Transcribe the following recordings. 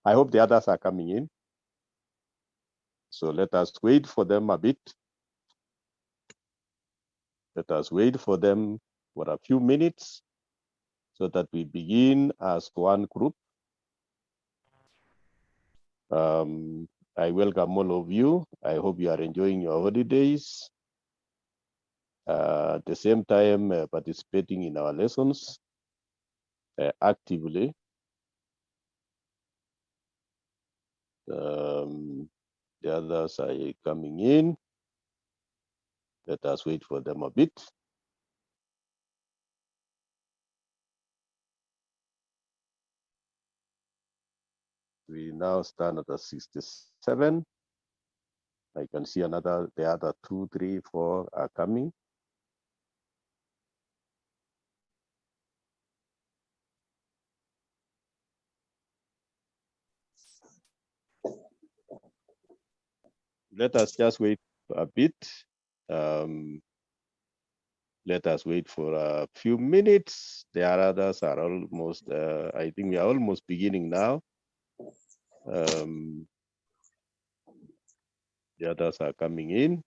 I hope the others are coming in. So let us wait for them a bit. Let us wait for them for a few minutes so that we begin as one group. I welcome all of you. I hope you are enjoying your holidays. At the same time, participating in our lessons actively. The others are coming in. Let us wait for them a bit. We now stand at 67. I can see the other 2, 3, 4 are coming. Let us just wait a bit. Let us wait for a few minutes. The others are almost, I think we are almost beginning now. The others are coming in.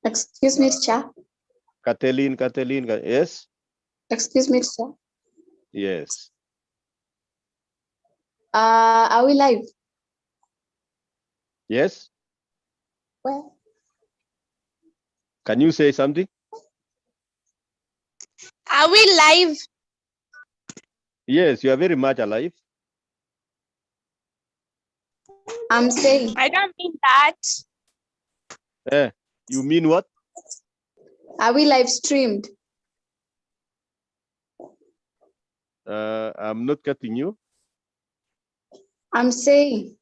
Excuse me, Chair. Kathleen, yes? Excuse me, sir. Yes. Are we live? Yes? Well, Can you say something? Are we live? Yes, you are very much alive. I'm saying. I don't mean that. You mean what? Are we live streamed? I'm not getting you. I'm saying.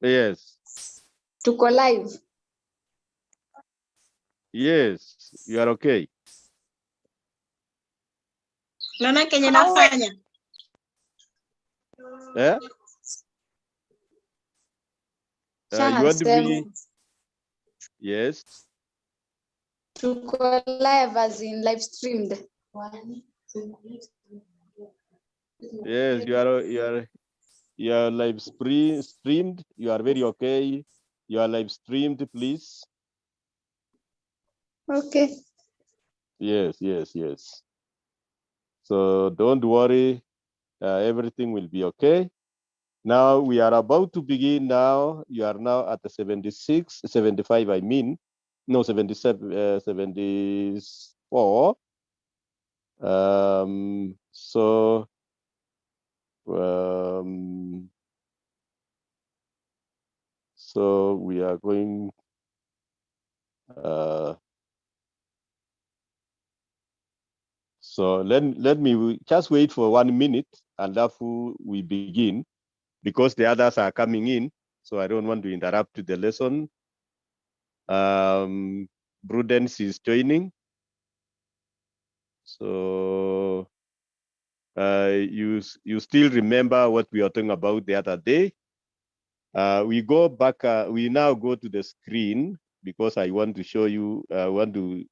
Yes. To go live. Yes, you are okay. Naona kenye nafanya. You want to be? Yes. To go live as in live streamed. Yes, you are live streamed. You are very okay. You are live streamed, please. Okay. Yes. So don't worry. Everything will be okay. Now we are about to begin now. You are now at the 76, 75, I mean. No, 77, 74. So we are going so let me just wait for 1 minute and after we begin because the others are coming in, so I don't want to interrupt the lesson. Prudence is joining. So you still remember what we were talking about the other day. We go back, we now go to the screen because I want to show you, I want to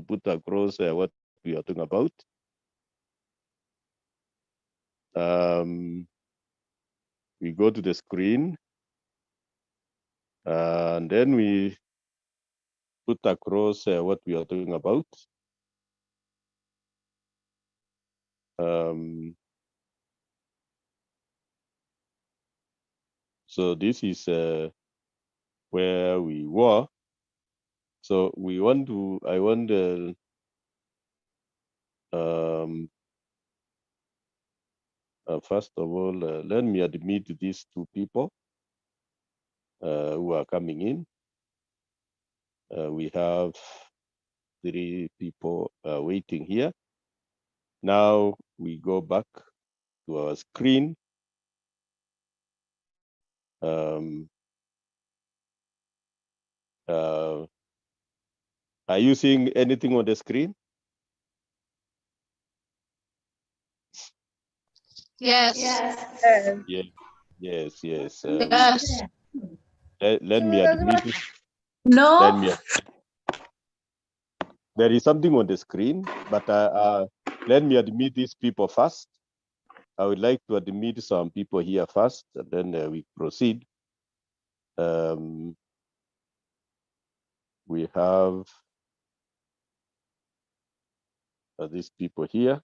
put across what we are talking about. We go to the screen and then we put across what we are talking about. So this is where we were. So we want to, I want first of all, let me admit these 2 people who are coming in. We have 3 people waiting here. Now we go back to our screen. Are you seeing anything on the screen? Yes. Yes. Yes. Let me admit it. No. There is something on the screen, but let me admit these people first. I would like to admit some people here first, and then we proceed. We have these people here.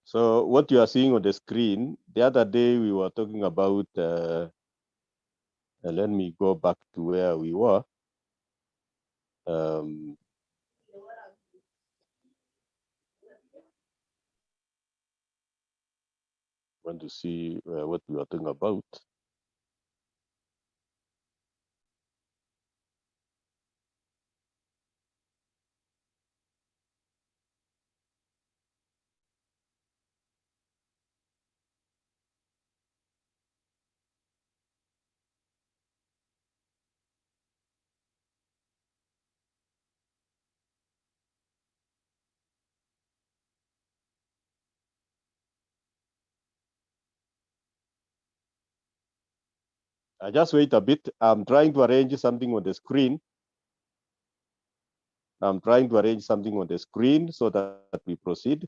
So what you are seeing on the screen, the other day we were talking about, let me go back to where we were. Want to see what we are talking about. I just wait a bit. I'm trying to arrange something on the screen. I'm trying to arrange something on the screen so that we proceed.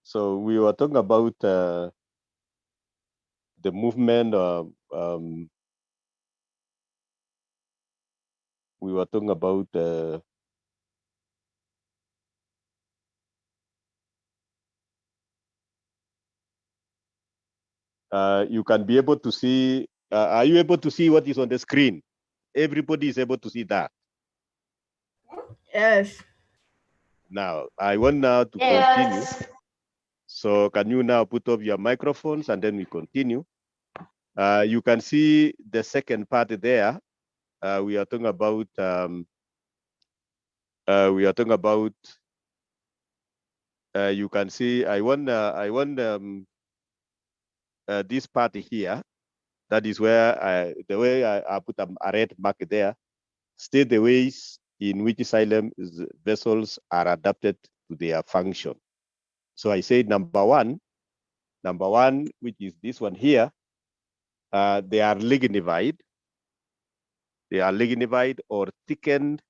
So we were talking about the movement. We were talking about you can be able to see. Are you able to see what is on the screen? Everybody is able to see that. Yes. Now, I want now to continue. So can you now put up your microphones and then we continue? You can see the second part there. We are talking about you can see I want this part here. That is where the way I put a red mark there, state the ways in which xylem vessels are adapted to their function. So I say number one, which is this one here, they are lignified. They are lignified or thickened.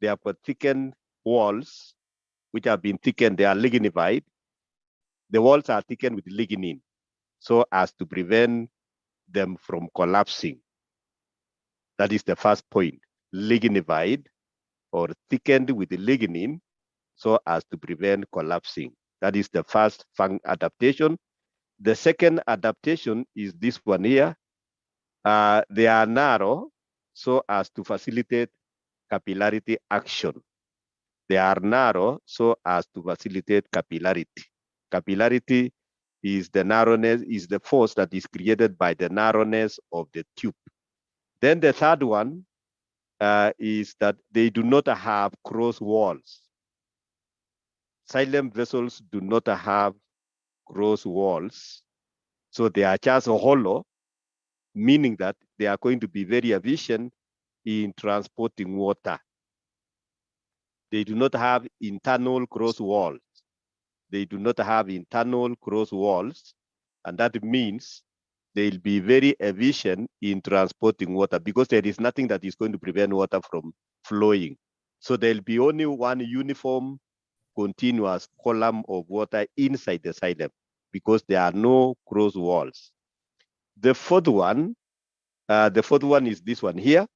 They have got thickened walls, which have been thickened. They are lignified. The walls are thickened with lignin, so as to prevent them from collapsing. That is the first point. Lignified or thickened with lignin, so as to prevent collapsing. That is the first adaptation. The second adaptation is this one here. They are narrow, so as to facilitate capillarity action. They are narrow, so as to facilitate capillarity. Capillarity is the narrowness, is the force that is created by the narrowness of the tube. Then the third one is that they do not have cross walls. Xylem vessels do not have cross walls, so they are just hollow, meaning that they are going to be very efficient in transporting water. They do not have internal cross walls. They do not have internal cross walls, and that means they'll be very efficient in transporting water because there is nothing that is going to prevent water from flowing. So there'll be only one uniform continuous column of water inside the xylem because there are no cross walls. The fourth one is this one here.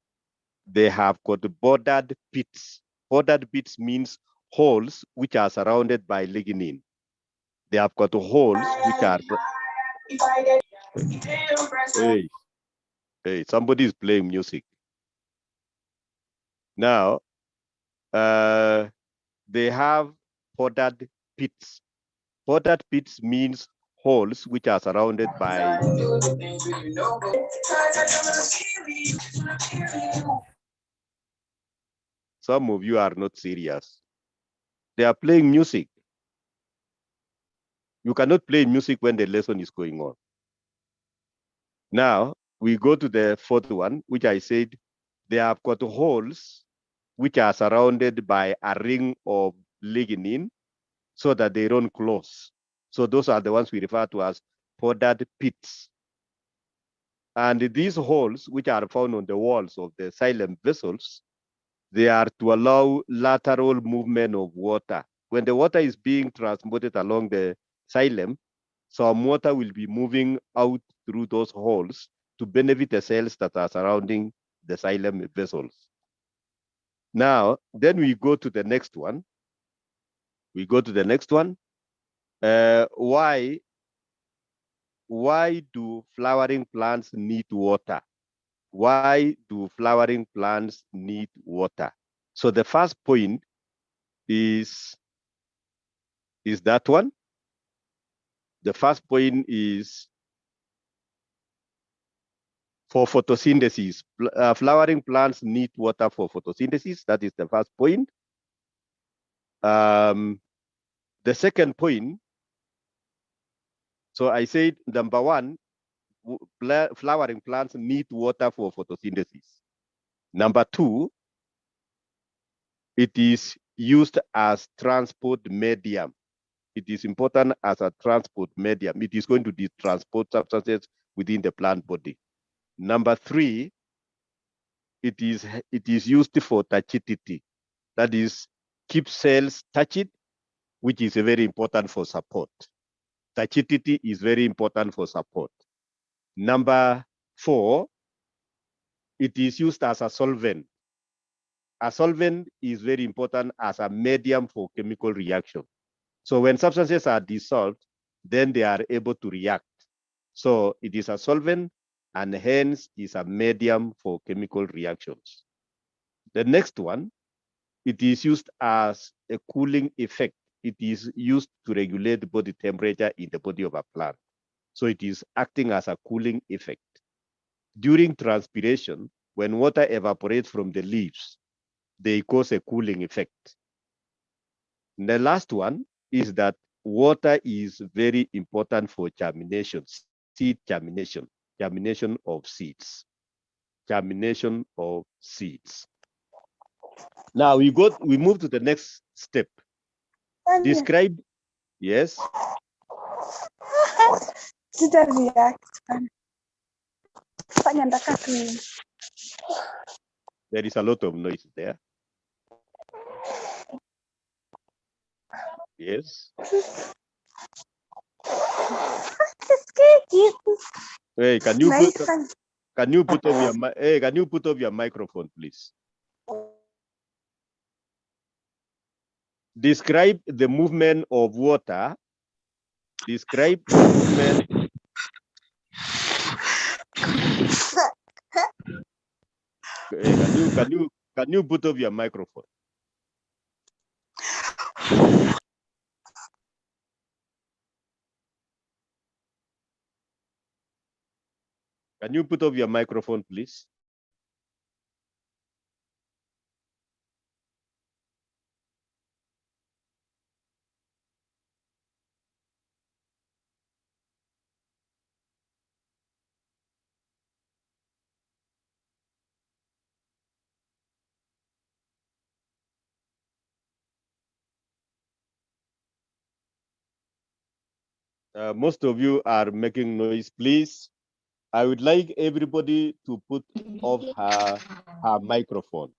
They have got bordered pits. Bordered pits means holes which are surrounded by lignin. They have got holes which are. Hey, somebody is playing music. Now, they have bordered pits. Bordered pits means holes which are surrounded by. Some of you are not serious. They are playing music. You cannot play music when the lesson is going on. Now, we go to the fourth one, which I said they have got holes which are surrounded by a ring of lignin so that they don't close. So those are the ones we refer to as powdered pits. And these holes, which are found on the walls of the xylem vessels, they are to allow lateral movement of water. When the water is being transported along the xylem, some water will be moving out through those holes to benefit the cells that are surrounding the xylem vessels. Now, then we go to the next one. We go to the next one. Why do flowering plants need water? Why do flowering plants need water? So the first point is that one. The first point is for photosynthesis. Flowering plants need water for photosynthesis. That is the first point. The second point, so I said number one, flowering plants need water for photosynthesis. Number two, it is used as transport medium. It is important as a transport medium. It is going to transport substances within the plant body. Number three, it is used for touchidity. That is, keep cells touched, which is very important for support. Touchidity is very important for support. Number four, it is used as a solvent. A solvent is very important as a medium for chemical reaction. So when substances are dissolved, then they are able to react. So it is a solvent and hence is a medium for chemical reactions. The next one, it is used as a cooling effect. It is used to regulate body temperature in the body of a plant. So it is acting as a cooling effect. During transpiration, when water evaporates from the leaves, they cause a cooling effect. And the last one is that water is very important for germination, seed germination, germination of seeds. Germination of seeds. Now we move to the next step. Describe, yes. There is a lot of noise there. Yes. Hey, can you put off your microphone, please? Describe the movement of water. Describe the movement. Can you put off your microphone? Can you put off your microphone, please? Most of you are making noise, please. I would like everybody to put off her microphone.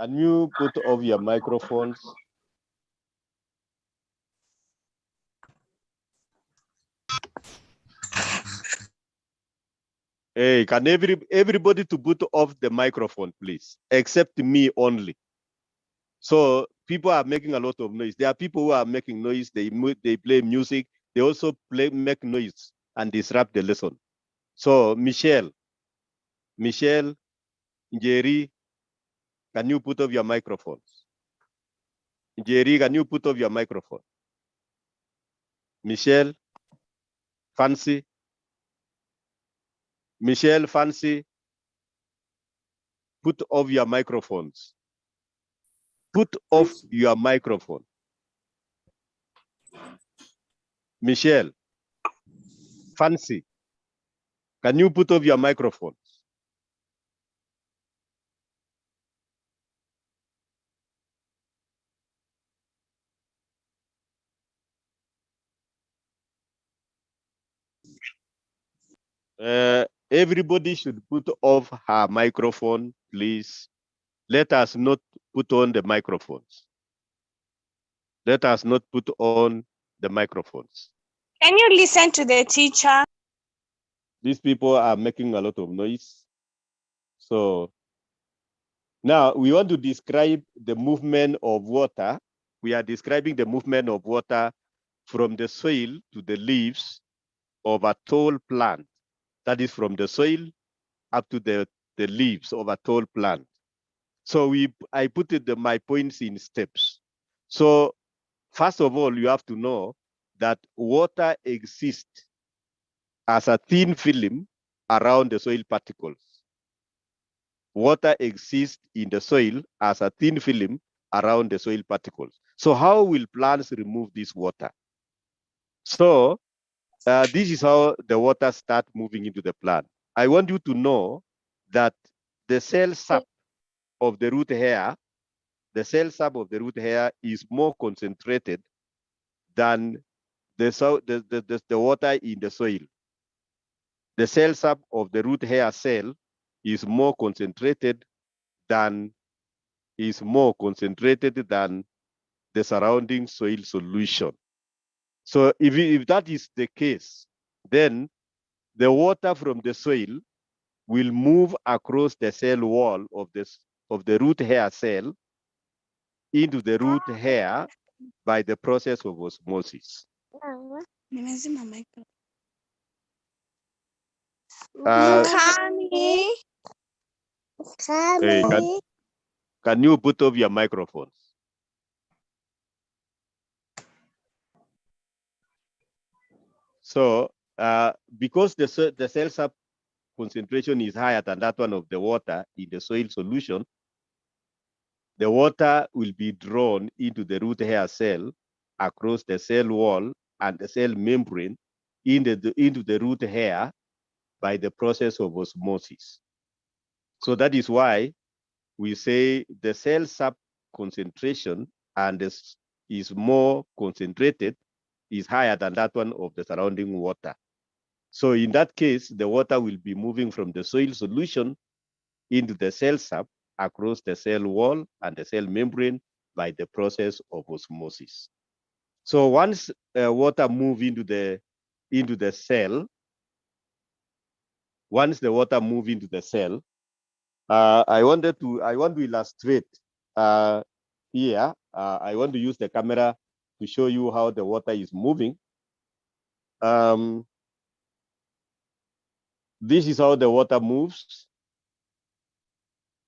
Can you put off your microphones? Hey, can everybody to put off the microphone, please, except me only. So people are making a lot of noise. There are people who are making noise. They play music. They also make noise and disrupt the lesson. So Michelle, Njeri, can you put off your microphones? Njeri, can you put off your microphone? Michelle, Fancy, Michelle, Fancy, put off your microphones. Put off your microphone. Michelle, Fancy, can you put off your microphones? Everybody should put off her microphone, please. Let us not put on the microphones. Let us not put on the microphones. Can you listen to the teacher? These people are making a lot of noise. So now we want to describe the movement of water. We are describing the movement of water from the soil to the leaves of a tall plant. That is from the soil up to the leaves of a tall plant. So I put my points in steps. So first of all, you have to know that water exists as a thin film around the soil particles. Water exists in the soil as a thin film around the soil particles. So how will plants remove this water? So this is how the water start moving into the plant. I want you to know that the cell sap of the root hair, is more concentrated than the water in the soil. The cell sap of the root hair cell is more concentrated than the surrounding soil solution. So if that is the case, then the water from the soil will move across the cell wall of the root hair cell into the root hair by the process of osmosis. Hey, can you put off your microphones? So because the cell sap concentration is higher than that one of the water in the soil solution, the water will be drawn into the root hair cell across the cell wall and the cell membrane into the root hair by the process of osmosis. So that is why we say the cell sap concentration and is more concentrated, is higher than that one of the surrounding water. So in that case, the water will be moving from the soil solution into the cell sap across the cell wall and the cell membrane by the process of osmosis. So once water move into the cell, I want to illustrate here. I want to use the camera to show you how the water is moving. This is how the water moves.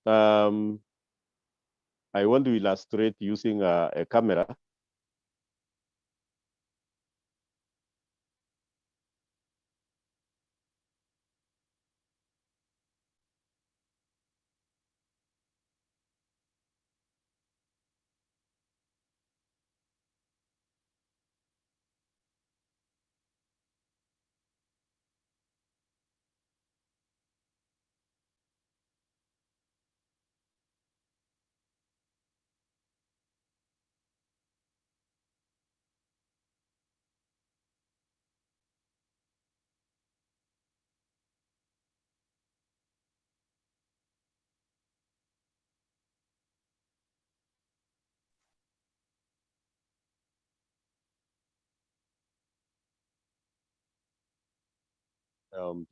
I want to illustrate using a camera.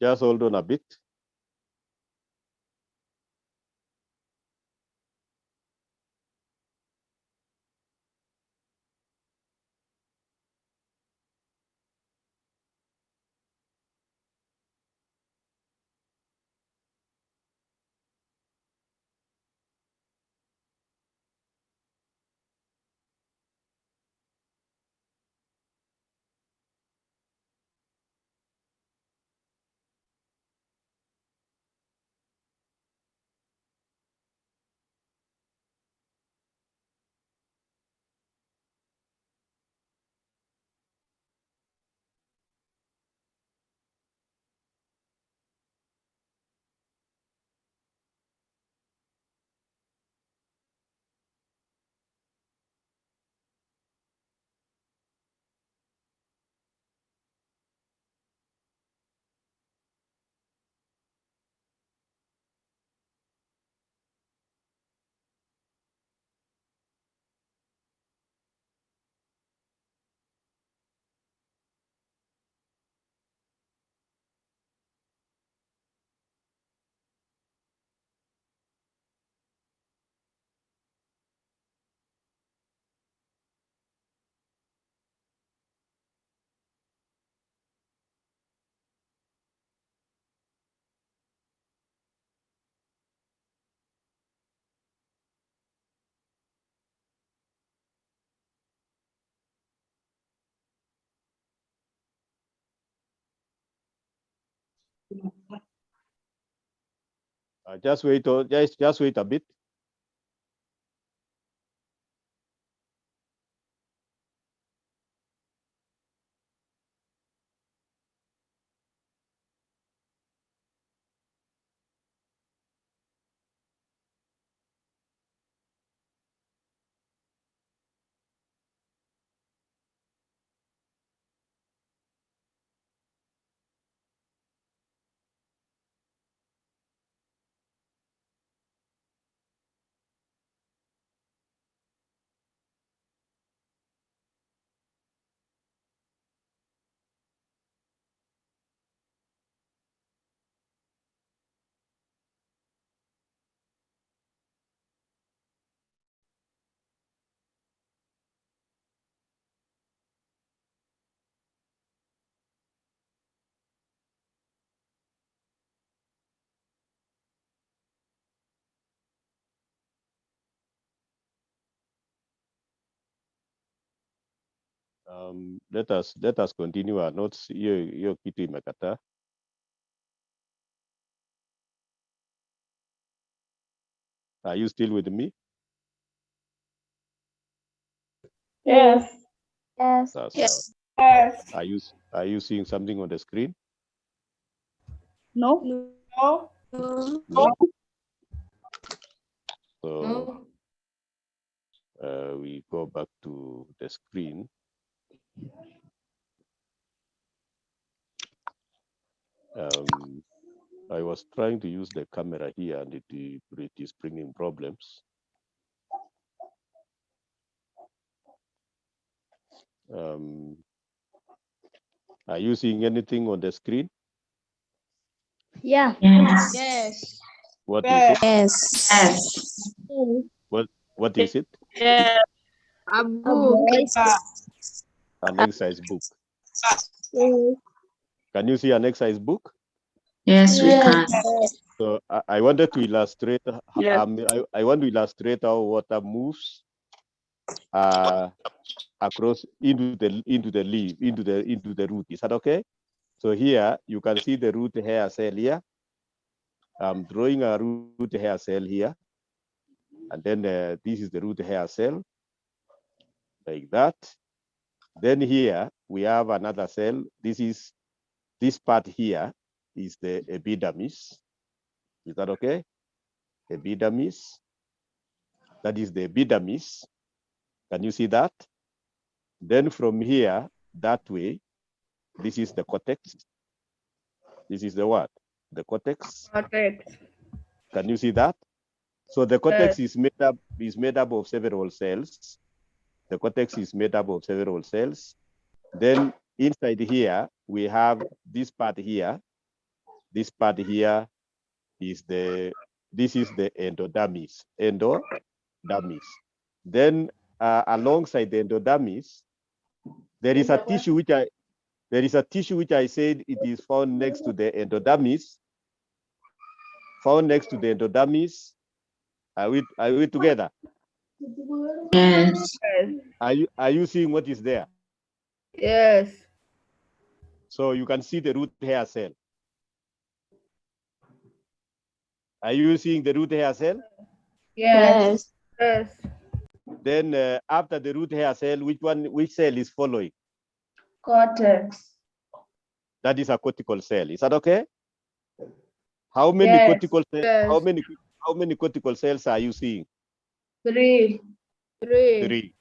Just hold on a bit. Just wait a bit. Let us continue our notes. Hiyo kitu imekataa. Are you still with me? Yes. Yes. Are you seeing something on the screen? No. No. So we go back to the screen. I was trying to use the camera here and it is bringing problems. Are you seeing anything on the screen? Yeah. Yes. What is it? Yes. What is it? A book. An exercise book. Can you see an exercise book? Yes, we can. So I wanted to illustrate. Yes. I want to illustrate how water moves across into the leaf, into the root. Is that okay? So here you can see the root hair cell here. I'm drawing a root hair cell here, and then this is the root hair cell, like that. Then here we have another cell. This part here is the epidermis. Is that okay? Epidermis. That is the epidermis. Can you see that? Then from here, that way, this is the cortex. This is the what? The cortex. Can you see that? So the cortex is made up of several cells. The cortex is made up of several cells. Then inside here, we have this part here. This part here is this is the endodermis. Endodermis. Then alongside the endodermis, there is a tissue which I said it is found next to the endodermis. Found next to the endodermis. Are we together? Yes. Are you seeing what is there? Yes. So you can see the root hair cell. Are you seeing the root hair cell? Yes. Then after the root hair cell, which cell is following? Cortex. That is a cortical cell. Is that okay? How many cortical cells? Yes. How many cortical cells are you seeing? 3. 3.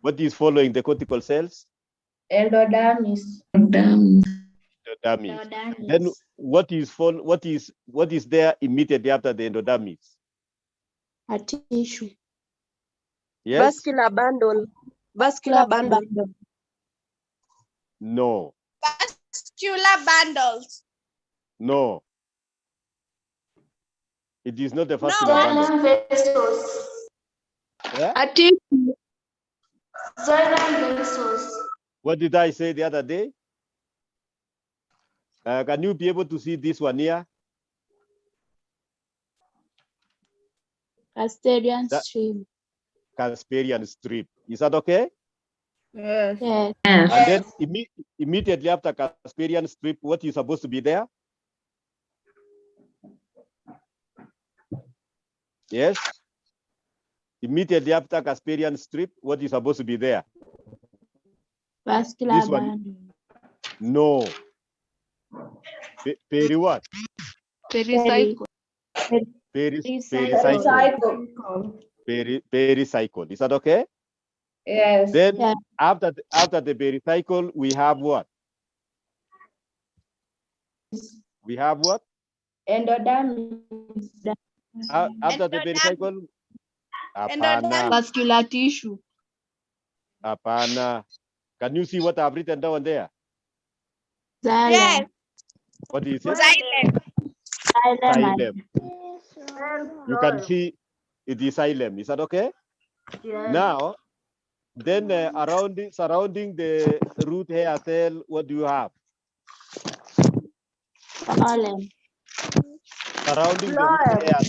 What is following the cortical cells? Endodermis. Endodermis. Then what is there immediately after the endodermis? A tissue. Yes. Vascular bundle. Vascular bundle. No. Vascular bundles. No. It is not the vascular bundle. Vessels. Yeah? A tissue. Xylem vessels. What did I say the other day? Can you be able to see this one here? Casparian stream. Casparian strip. Is that okay? Yes. Yes. And then immediately after Casparian strip, what is supposed to be there? Yes. Immediately after Casparian strip, what is supposed to be there? Vascular This one. bundle. No. Peri what? Pericycle. Pericycle. Pericycle. Is that okay? Yes. Then Yeah. after the pericycle, we have what? We have what? Endodermis. After the pericycle? Apana. Vascular tissue. Apana. Can you see what I've written down there? Xylem. Yes. What is it? Xylem. Xylem. You can see it is xylem. Is that okay? Yes. Now, then surrounding the root hair cell, what do you have? Phloem. Surrounding the root hair.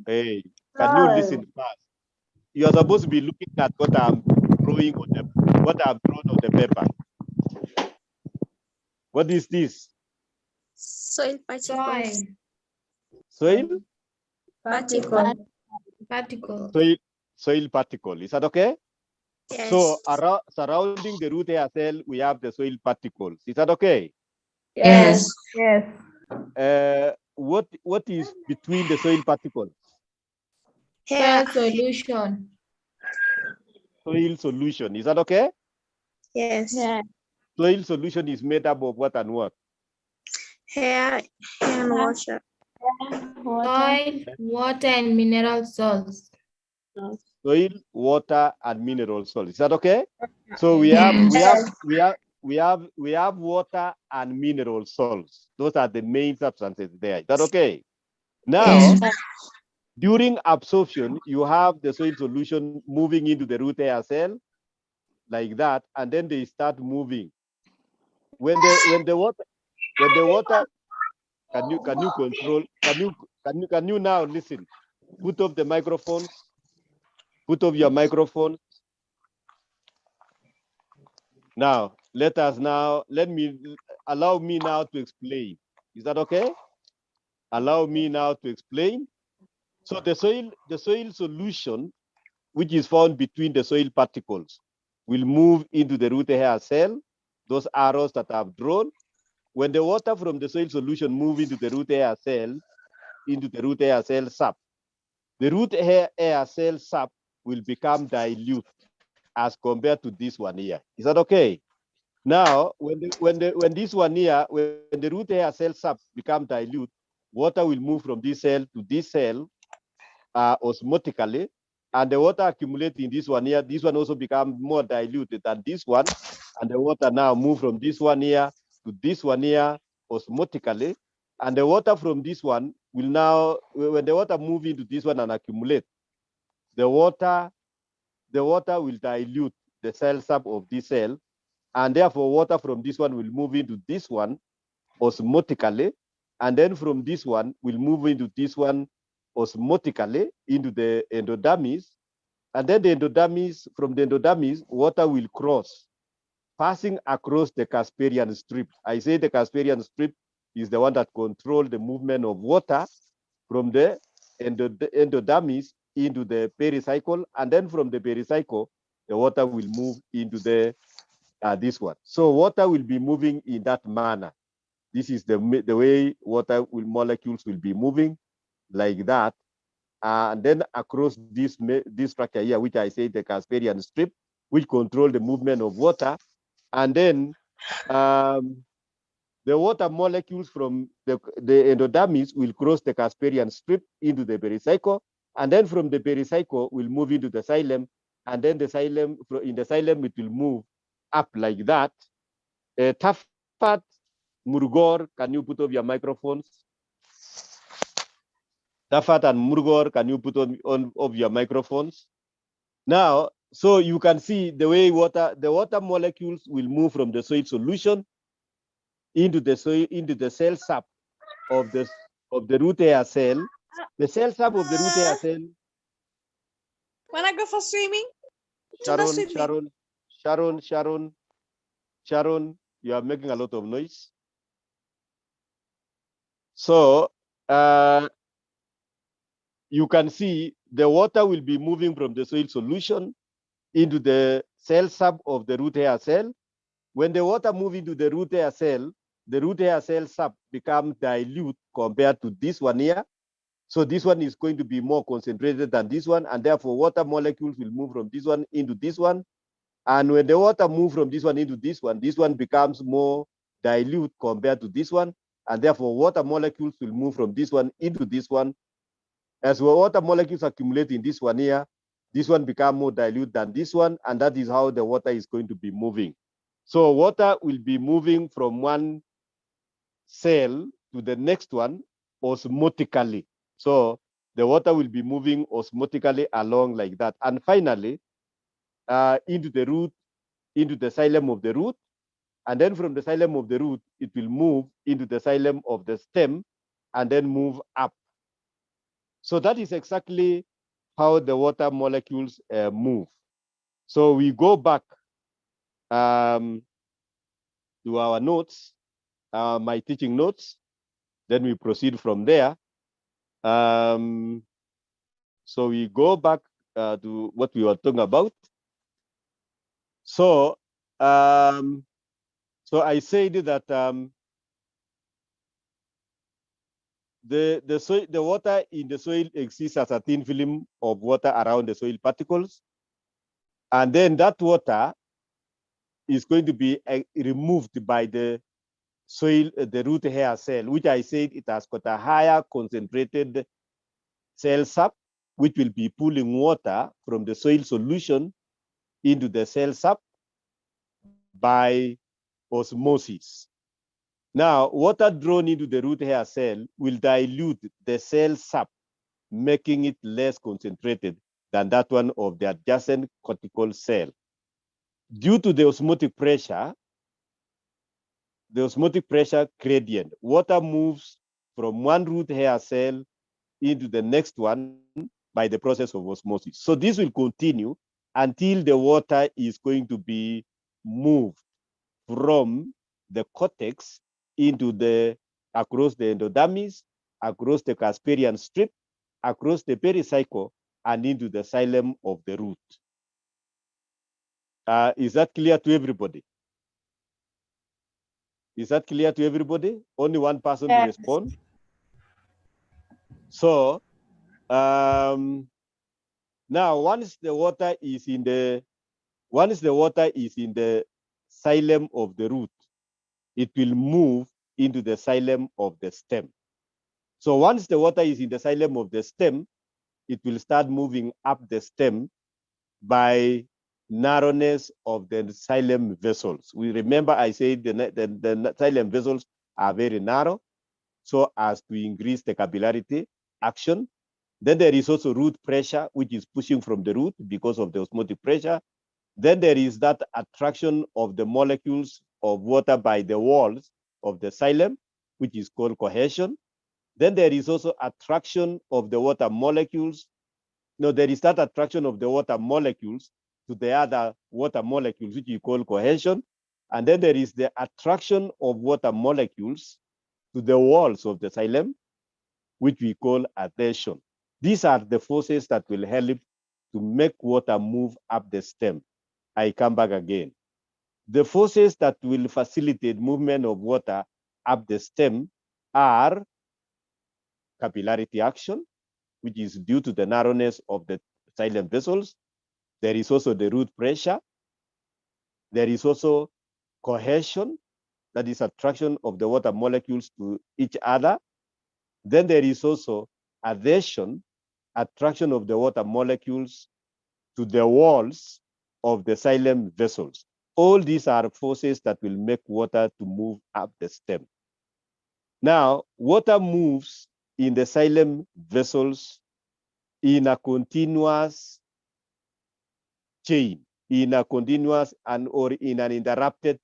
Hey, can you listen fast? You are supposed to be looking at what I'm drawing on what I've drawn on the paper. What is this? Soil particles. Soil? Particle. Soil particle. Is that okay? Yes. So surrounding the root hair cell, we have the soil particles. Is that okay? Yes. Yes. What is between the soil particles? Hair. Solution. Soil solution. Is that okay? Yes. Yeah. Soil solution is made up of what and what? Hair and water. Soil, water, and mineral salts. Soil, water, and mineral salts. Is that okay? So we have water and mineral salts. Those are the main substances there. Is that okay? Now, Yes. during absorption, you have the soil solution moving into the root hair cell like that, and then they start moving. When the water, can you control? Can you now listen? Put off the microphones. Put off your microphone. Now, allow me now to explain. Is that okay? Allow me now to explain. So the soil solution, which is found between the soil particles, will move into the root hair cell, those arrows that I've drawn. When the water from the soil solution move into the root hair cell sap, the root hair cell sap will become dilute as compared to this one here. Is that okay? Now, when this one here, when the root hair cell sap become dilute, water will move from this cell to this cell osmotically, and the water accumulating in this one here, this one also become more diluted than this one, and the water now move from this one here to this one here osmotically, and the water from this one will now, when the water move into this one and accumulate, the water will dilute the cell sap of this cell, and therefore water from this one will move into this one osmotically, and then from this one will move into this one osmotically into the endodermis, and then the endodermis, from the endodermis, water will cross, passing across the Casparian strip. I say the Casparian strip is the one that controls the movement of water from the endodermis into the pericycle, and then from the pericycle, the water will move into the this one. So water will be moving in that manner. This is the way water molecules will be moving like that, and then across this structure here, which I say the Casparian strip, which control the movement of water, and then the water molecules from the endodermis will cross the Casparian strip into the pericycle, and then from the pericycle will move into the xylem, and then the xylem, in the xylem it will move up like that. Tafat, Murugor, can you put up your microphones? Tafat and Murugor, can you put on your microphones? Now, so you can see the way the water molecules will move from the soil solution into the cell sap of the root hair cell. The cell sap of the root hair cell. Wanna go for swimming? Sharon, you are making a lot of noise. So you can see the water will be moving from the soil solution into the cell sub of the root hair cell. When the water moves into the root hair cell, the root hair cell sub becomes dilute compared to this one here. So this one is going to be more concentrated than this one, and therefore water molecules will move from this one into this one. And when the water moves from this one into this one becomes more dilute compared to this one, and therefore water molecules will move from this one into this one. As water molecules accumulate in this one here, this one becomes more dilute than this one, and that is how the water is going to be moving. So water will be moving from one cell to the next one osmotically. So the water will be moving osmotically along like that. And finally, into the root, into the xylem of the root. And then from the xylem of the root, it will move into the xylem of the stem and then move up. So that is exactly how the water molecules move. So we go back to our notes, my teaching notes. Then we proceed from there. So we go back to what we were talking about. So, so I said that the water in the soil exists as a thin film of water around the soil particles, and then that water is going to be removed by the soil, the root hair cell, which I said it has got a higher concentrated cell sap, which will be pulling water from the soil solution into the cell sap by osmosis. Now, water drawn into the root hair cell will dilute the cell sap, making it less concentrated than that one of the adjacent cortical cell. Due to the osmotic pressure gradient, water moves from one root hair cell into the next one by the process of osmosis. So this will continue until the water is going to be moved from the cortex into across the endodermis, across the Casparian strip, across the pericycle, and into the xylem of the root. Is that clear to everybody? Is that clear to everybody? Only one person to respond. So now once the water is in the xylem of the root, it will move into the xylem of the stem. So once the water is in the xylem of the stem, it will start moving up the stem by narrowness of the xylem vessels. We remember I said the xylem vessels are very narrow, so as to increase the capillarity action. Then there is also root pressure, which is pushing from the root because of the osmotic pressure. Then there is that attraction of the molecules of water by the walls of the xylem, which is called cohesion. Then there is also attraction of the water molecules. No, there is that attraction of the water molecules to the other water molecules, which you call cohesion. And then there is the attraction of water molecules to the walls of the xylem, which we call adhesion. These are the forces that will help to make water move up the stem. I come back again. The forces that will facilitate movement of water up the stem are capillarity action, which is due to the narrowness of the xylem vessels. There is also the root pressure. There is also cohesion, that is attraction of the water molecules to each other. Then there is also adhesion, attraction of the water molecules to the walls of the xylem vessels. All these are forces that will make water to move up the stem. Now, water moves in the xylem vessels in a continuous chain, in a continuous or in an interrupted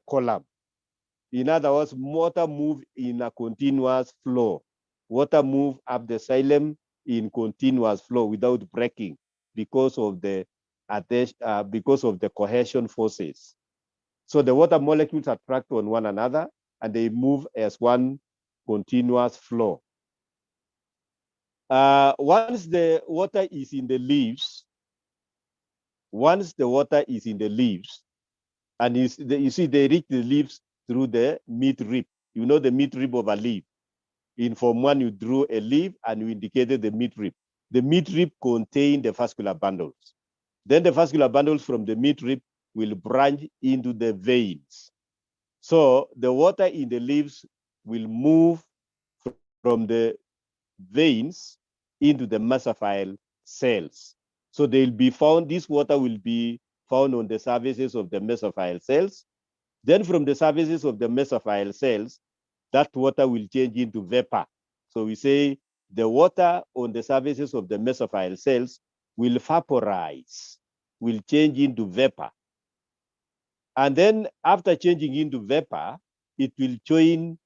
column. In other words, water move in a continuous flow. Water move up the xylem in continuous flow without breaking because of the cohesion forces. So the water molecules attract on one another and they move as one continuous flow. Once the water is in the leaves, and you see they reach the leaves through the midrib. You know the midrib of a leaf. In Form 1, you drew a leaf and you indicated the midrib. The midrib contain the vascular bundles. Then the vascular bundles from the midrib will branch into the veins. So the water in the leaves will move from the veins into the mesophyll cells. So they'll be found, this water will be found on the surfaces of the mesophyll cells. Then from the surfaces of the mesophyll cells, that water will change into vapor. So we say the water on the surfaces of the mesophyll cells will vaporize, will change into vapor. And then after changing into vapor, it will join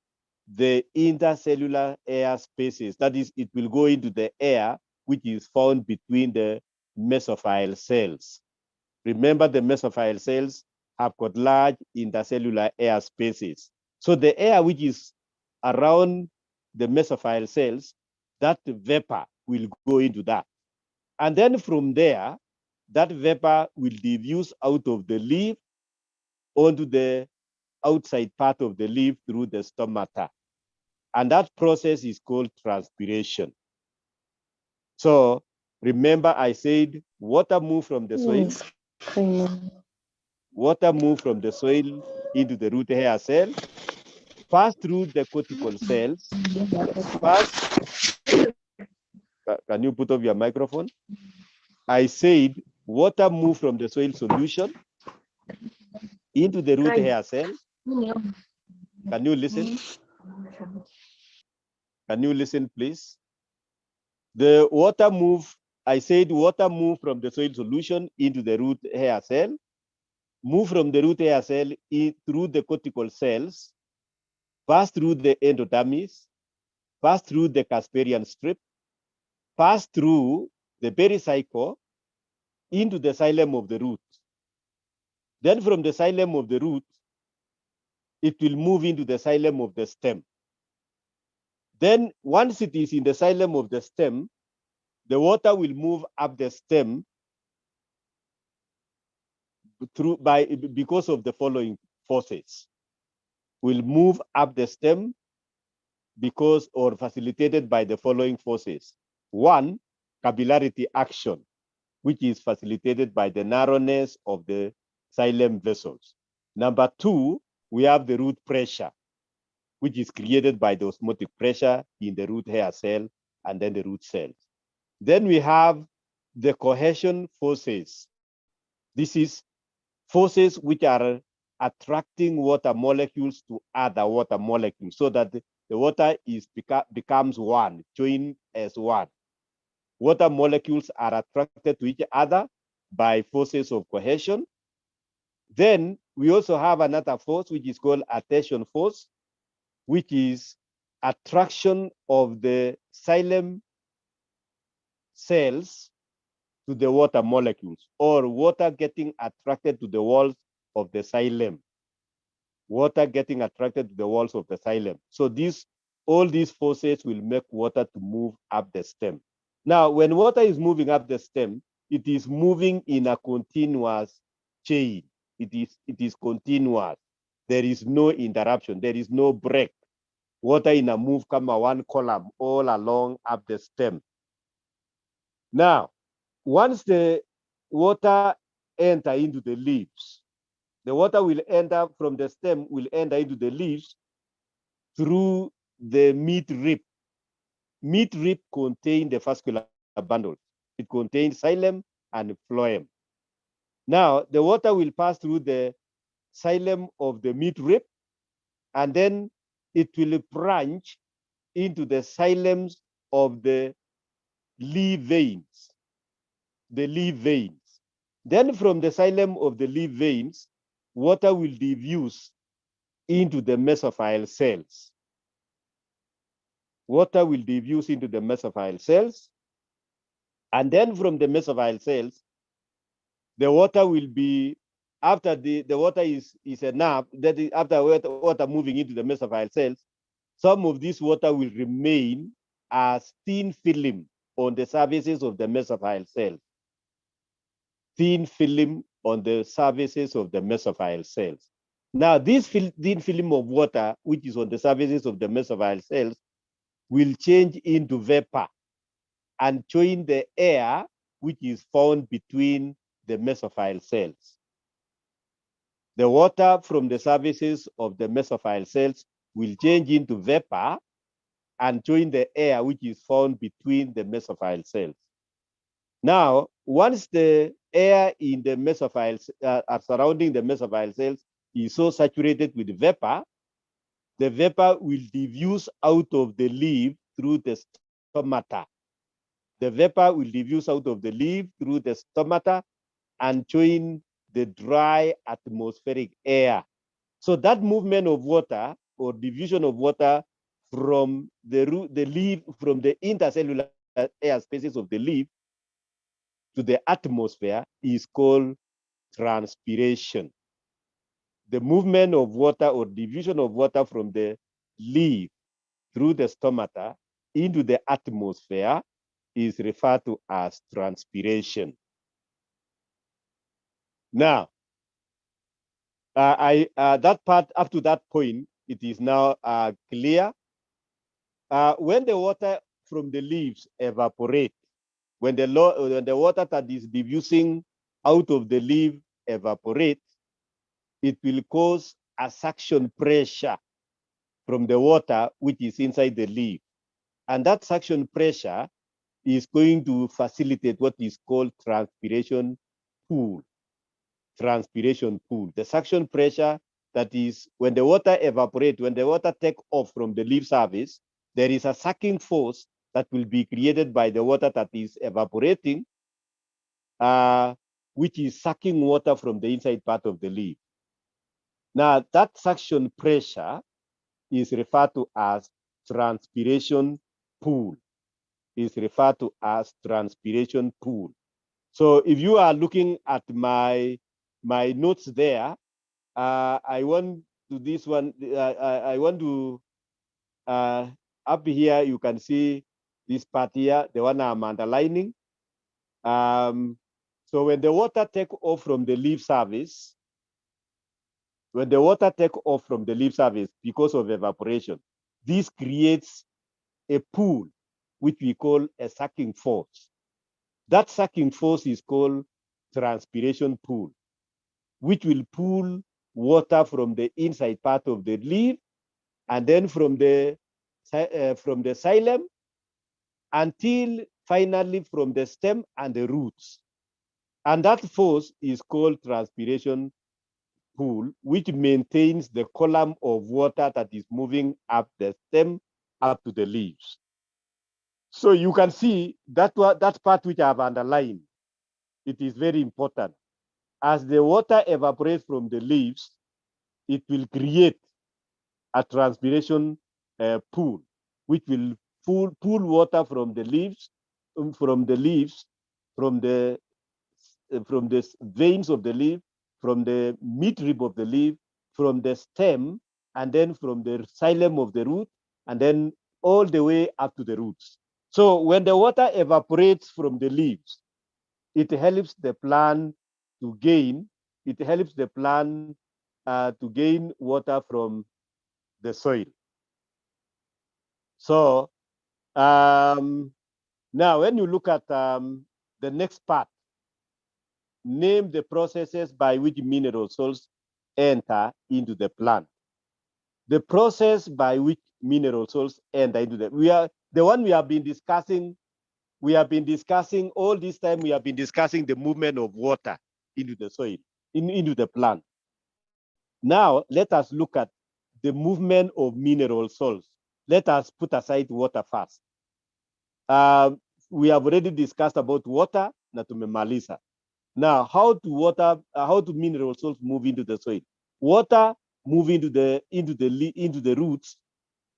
the intercellular air spaces. That is, it will go into the air which is found between the mesophyll cells. Remember, the mesophyll cells have got large intercellular air spaces. So the air which is around the mesophyll cells, that vapor will go into that. And then from there, that vapor will diffuse out of the leaf onto the outside part of the leaf through the stomata. And that process is called transpiration. So remember I said water move from the soil. Water move from the soil into the root hair cell, pass through the cortical cells, can you put off your microphone? I said water move from the soil solution into the root hair cell. Can you listen? Can you listen, please? The water move, I said water move from the soil solution into the root hair cell, move from the root hair cell through the cortical cells, pass through the endodermis, pass through the Casparian strip, pass through the pericycle into the xylem of the root. Then from the xylem of the root, it will move into the xylem of the stem. Then once it is in the xylem of the stem, the water will move up the stem because of the following forces. Will move up the stem because or facilitated by the following forces. One, capillarity action, which is facilitated by the narrowness of the xylem vessels. Number two, we have the root pressure, which is created by the osmotic pressure in the root hair cell and then the root cells. Then we have the cohesion forces. This is forces which are attracting water molecules to other water molecules so that the water becomes one, joined as one. Water molecules are attracted to each other by forces of cohesion. Then we also have another force which is called adhesion force, which is attraction of the xylem cells to the water molecules, or water getting attracted to the walls of the xylem. Water getting attracted to the walls of the xylem. So all these forces will make water to move up the stem. Now, when water is moving up the stem, it is moving in a continuous chain. It is continuous. There is no interruption. There is no break. Water in a move come a one column all along up the stem. Now, once the water enter into the leaves, the water will enter from the stem, will enter into the leaves through the midrib. Midrib contains the vascular bundle. It contains xylem and phloem. Now, the water will pass through the xylem of the midrib, and then it will branch into the xylems of the leaf veins. The leaf veins. Then from the xylem of the leaf veins, water will diffuse into the mesophyll cells. Water will diffuse into the mesophyll cells. And then from the mesophyll cells, the water will be, after the water is enough, that is after water moving into the mesophyll cells, some of this water will remain as thin film on the surfaces of the mesophyll cells. Thin film on the surfaces of the mesophyll cells. Now, this thin film of water, which is on the surfaces of the mesophyll cells, will change into vapor and join the air, which is found between the mesophyll cells. The water from the surfaces of the mesophyll cells will change into vapor and join the air, which is found between the mesophyll cells. Now, once the air in the mesophyll surrounding the mesophyll cells is so saturated with vapor, the vapor will diffuse out of the leaf through the stomata. The vapor will diffuse out of the leaf through the stomata and join the dry atmospheric air. So that movement of water or diffusion of water from the leaf, from the intercellular air spaces of the leaf to the atmosphere is called transpiration. The movement of water or diffusion of water from the leaf through the stomata into the atmosphere is referred to as transpiration. Now, that part up to that point, it is now clear. When the water from the leaves evaporate, when the water that is diffusing out of the leaf evaporates, it will cause a suction pressure from the water which is inside the leaf. And that suction pressure is going to facilitate what is called transpiration pool. Transpiration pool. The suction pressure, that is when the water evaporates, when the water takes off from the leaf surface, there is a sucking force that will be created by the water that is evaporating, which is sucking water from the inside part of the leaf. Now, that suction pressure is referred to as transpiration pool. Is referred to as transpiration pool. So if you are looking at my notes there, I want to this one. I want to up here. You can see this part here, the one I'm underlining. So when the water take off from the leaf surface, when the water take off from the leaf surface because of evaporation, this creates a pool, which we call a sucking force. That sucking force is called transpiration pool, which will pull water from the inside part of the leaf and then from the xylem until finally from the stem and the roots. And that force is called transpiration pool, which maintains the column of water that is moving up the stem up to the leaves. So you can see that part which I have underlined, it is very important. As the water evaporates from the leaves, it will create a transpiration pool, which will pull water from the leaves, from the veins of the leaf, from the midrib of the leaf, from the stem, and then from the xylem of the root, and then all the way up to the roots. So when the water evaporates from the leaves, it helps the plant to gain, to gain water from the soil. So now when you look at the next part, name the processes by which mineral salts enter into the plant. The process by which mineral salts enter into the one we have been discussing. We have been discussing all this time. We have been discussing the movement of water into the soil, into the plant. Now let us look at the movement of mineral salts. Let us put aside water first. We have already discussed about water, na tumemaliza. Now, how do mineral salts move into the soil? Water move into the roots.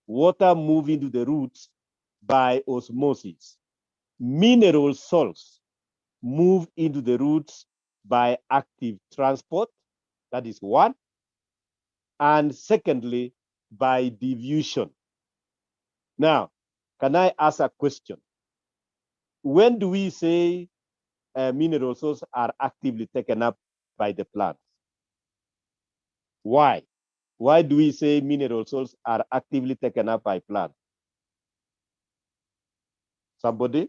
Water move into the roots by osmosis. Mineral salts move into the roots by active transport. That is one. And secondly, by diffusion. Now, can I ask a question? when do we say mineral sources are actively taken up by the plants? Why? Why do we say mineral sources are actively taken up by plants? Somebody?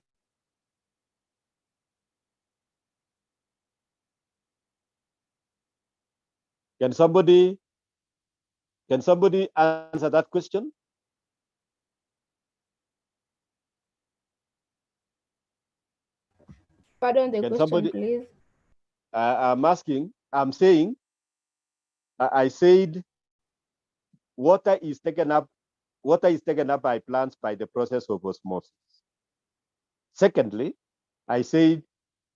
Can somebody answer that question? Pardon the Can question, somebody? please. I'm saying, I said water is taken up by plants by the process of osmosis. Secondly, I said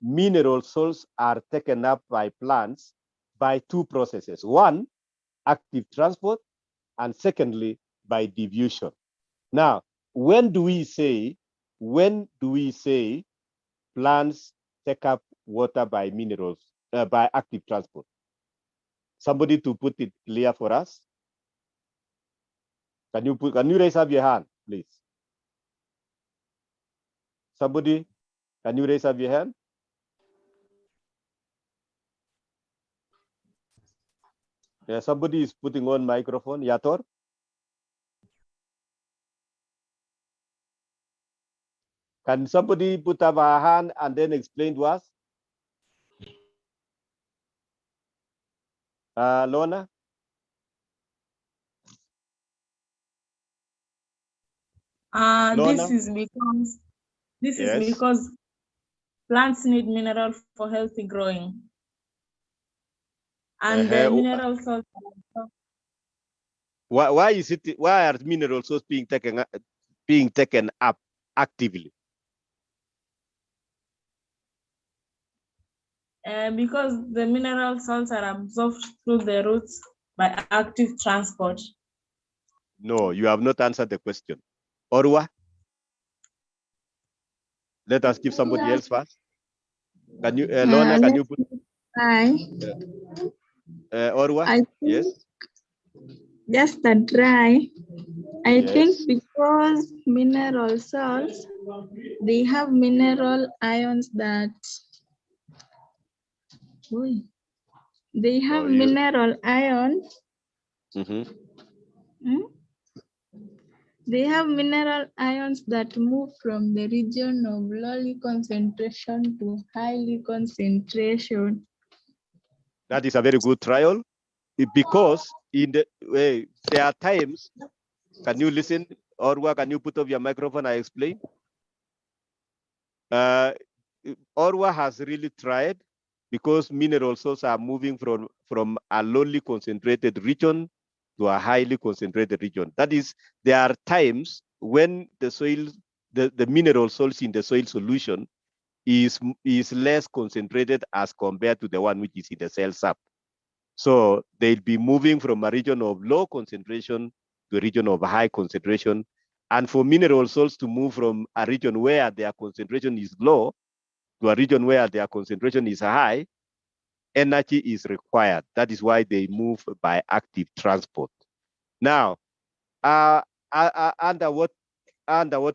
mineral salts are taken up by plants by two processes. One, active transport, and secondly, by diffusion. Now, when do we say plants take up water by by active transport? Somebody to put it clear for us. Can you raise up your hand, please? Somebody, can you raise up your hand? Yeah, somebody is putting on microphone. Yator? Can somebody put up a hand and then explain to us? Lorna? Lorna? This Yes. is because plants need mineral for healthy growing. And the mineral salts. Why are mineral salts being taken up actively? Because the mineral salts are absorbed through the roots by active transport. No, you have not answered the question. Orwa? Let us give somebody else first. Can you, Lorna, can you put? Try. Orwa? Yes. Just a try. I Yes. think because mineral salts, they have mineral ions that they have mineral ions. They have mineral ions that move from the region of lowly concentration to highly concentration. That is a very good trial, because there are times. Can you listen, Orwa? Can you put up your microphone? I explain. Orwa has really tried, because mineral salts are moving from a lowly concentrated region to a highly concentrated region. That is, there are times when the mineral salts in the soil solution is less concentrated as compared to the one which is in the cell sap. So they'll be moving from a region of low concentration to a region of high concentration. And for mineral salts to move from a region where their concentration is low to a region where their concentration is high, energy is required. That is why they move by active transport. Now, under what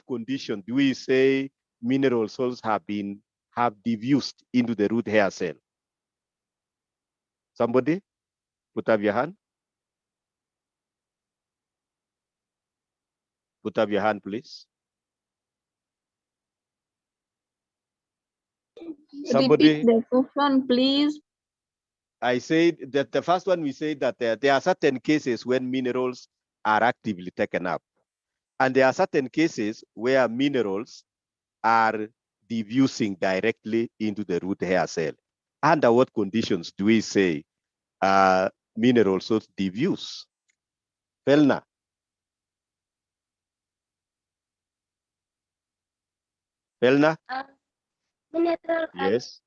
condition do we say mineral salts have diffused into the root hair cell? Somebody put up your hand. Put up your hand, please. Somebody. Repeat the question, please. I said that the first one, we said that there are certain cases when minerals are actively taken up. And there are certain cases where minerals are diffusing directly into the root hair cell. Under what conditions do we say mineral salts diffuse? Felna. Felna? Yes.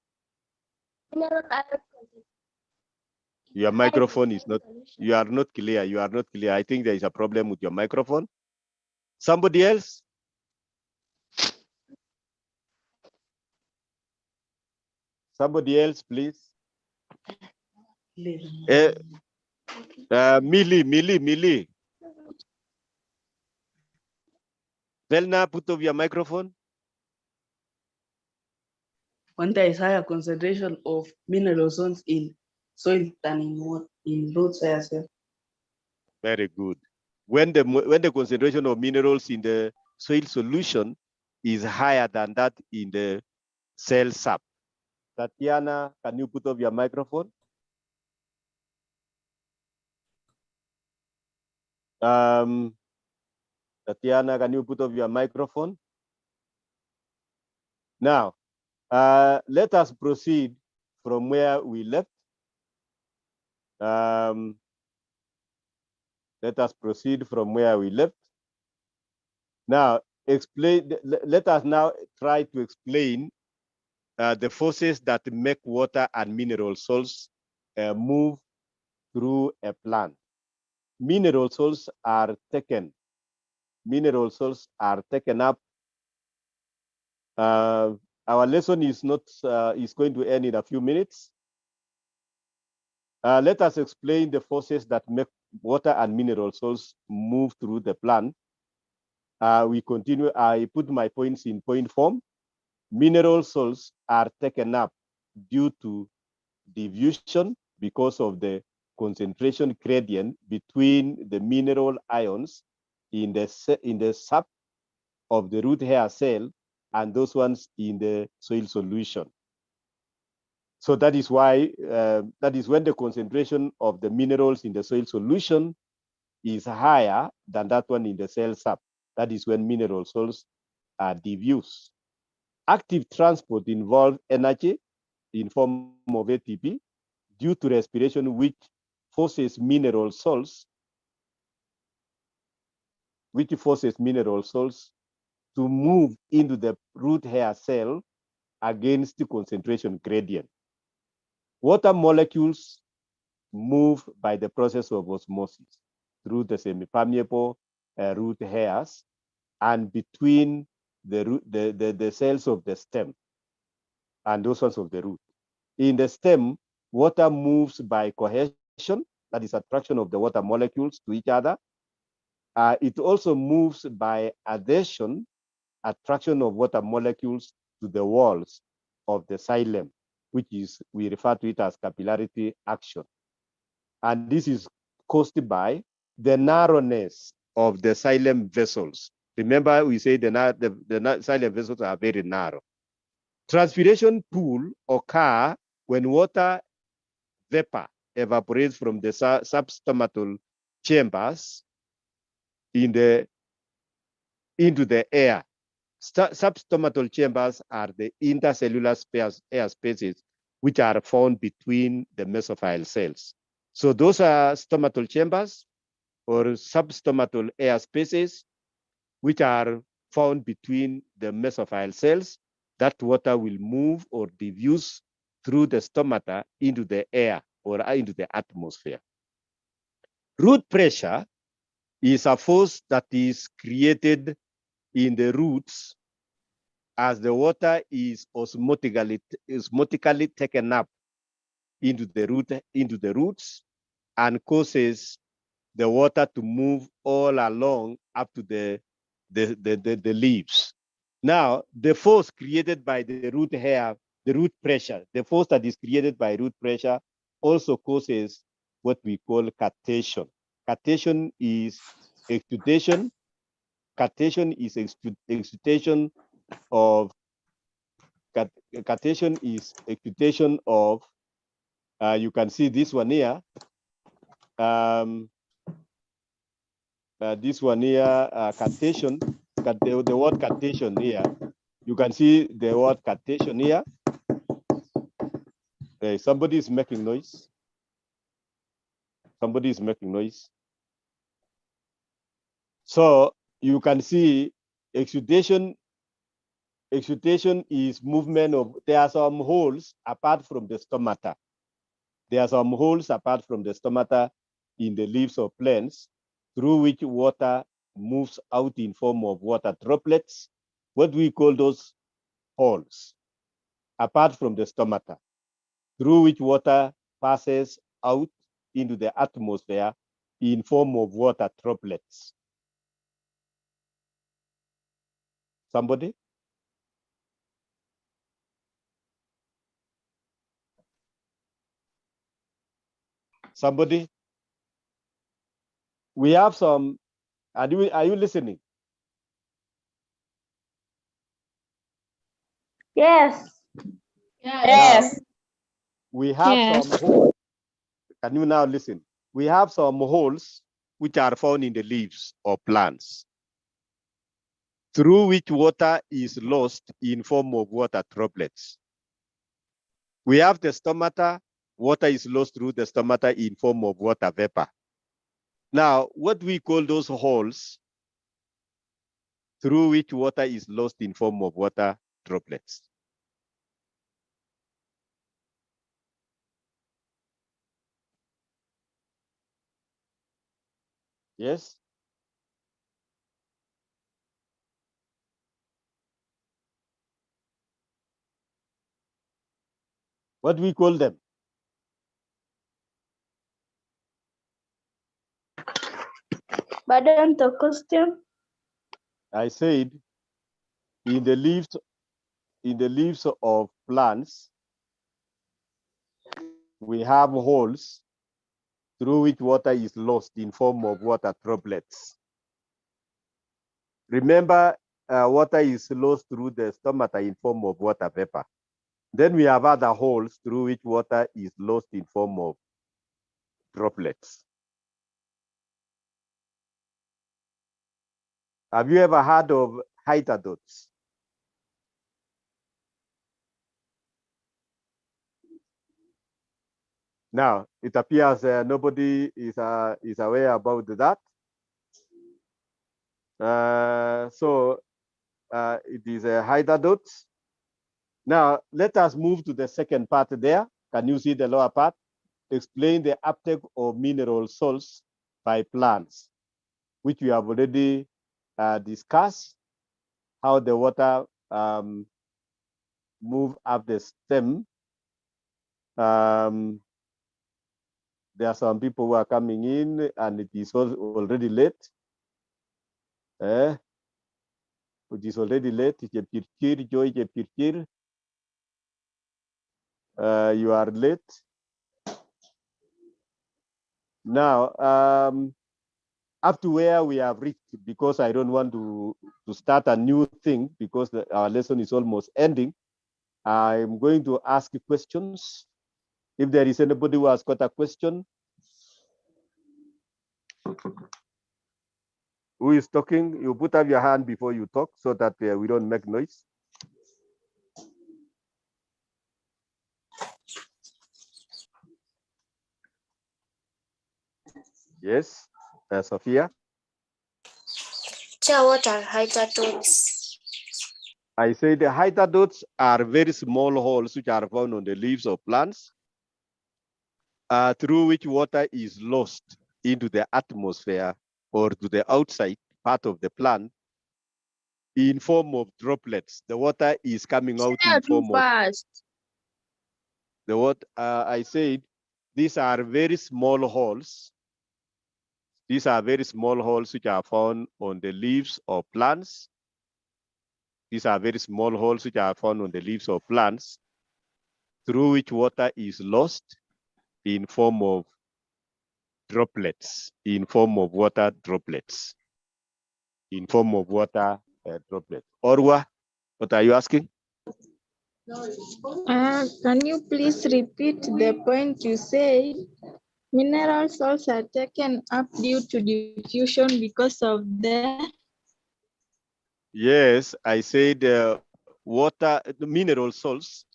Your microphone is not, you are not clear. You are not clear. I think there is a problem with your microphone. Somebody else? Somebody else, please. Millie. Velna, put up your microphone. when there is higher concentration of mineral salts in soil than in roots as well. Very good. When the concentration of minerals in the soil solution is higher than that in the cell sap. Tatiana, can you put off your microphone? Tatiana, can you put off your microphone? Now, let us proceed from where we left. Let us proceed from where we left. Now, let us now try to explain the forces that make water and mineral salts move through a plant. Mineral salts are taken up. Our lesson is going to end in a few minutes. Let us explain the forces that make water and mineral salts move through the plant. We continue. I put my points in point form. Mineral salts are taken up due to diffusion because of the concentration gradient between the mineral ions in the sap of the root hair cell and those ones in the soil solution. So that is why, that is when the concentration of the minerals in the soil solution is higher than that one in the cell sap. That is when mineral salts are diffused. Active transport involves energy in form of ATP due to respiration, which forces mineral salts to move into the root hair cell against the concentration gradient. Water molecules move by the process of osmosis through the semi-permeable root hairs and between the cells of the stem and those ones of the root. In the stem, water moves by cohesion, that is attraction of the water molecules to each other. It also moves by adhesion, attraction of water molecules to the walls of the xylem, which is, we refer to it as capillarity action. And this is caused by the narrowness of the xylem vessels. Remember, we say the xylem vessels are very narrow. Transpiration pool occur when water vapor evaporates from the substomatal chambers into the air. Substomatal chambers are the intercellular air spaces which are found between the mesophyll cells. So those are stomatal chambers or substomatal air spaces which are found between the mesophyll cells. That water will move or diffuse through the stomata into the air or into the atmosphere. Root pressure is a force that is created in the roots as the water is osmotically taken up into the roots and causes the water to move all along up to the leaves. Now, the force created by the root hair, the root pressure, the force that is created by root pressure also causes what we call catation. Catation is exudation. Catation is exudation of you can see this one here. This one here, catation, the word catation here. You can see the word catation here. Somebody is making noise. Somebody is making noise. So you can see exudation. Exudation is movement of, there are some holes apart from the stomata. There are some holes apart from the stomata in the leaves of plants through which water moves out in form of water droplets. What do we call those holes? Apart from the stomata, through which water passes out into the atmosphere in form of water droplets. Somebody? Somebody? We have some, are you listening? Yes. Yes. We have some holes. Can you now listen? We have some holes which are found in the leaves of plants, through which water is lost in form of water droplets. We have the stomata. Water is lost through the stomata in form of water vapor. Now, what we call those holes through which water is lost in form of water droplets? Yes? What do we call them? Pardon the question. I said in the leaves of plants, we have holes through which water is lost in form of water droplets. Remember, water is lost through the stomata in form of water vapor. Then we have other holes through which water is lost in form of droplets. Have you ever heard of hydrodots? Now, it appears nobody is aware about that. It is a hydrodot. Now, let us move to the second part there. Can you see the lower part? Explain the uptake of mineral salts by plants, which we have already discussed, how the water move up the stem. There are some people who are coming in and it is already late. It is already late. Joy, you are late. Now, up to where we have reached, because I don't want to start a new thing because our lesson is almost ending. I'm going to ask questions. If there is anybody who has got a question. Who is talking? You put up your hand before you talk so that we don't make noise. Yes, Sophia. What are hydrodots? I say the hydrodots are very small holes which are found on the leaves of plants, through which water is lost into the atmosphere or to the outside part of the plant in form of droplets. The water is coming out in form of the what I said. These are very small holes. These are very small holes which are found on the leaves of plants. These are very small holes which are found on the leaves of plants, through which water is lost in form of droplets, in form of water droplets, in form of water droplets. Orwa, what are you asking? Can you please repeat the point you said? Mineral salts are taken up due to diffusion because of the... Yes, I said the mineral salts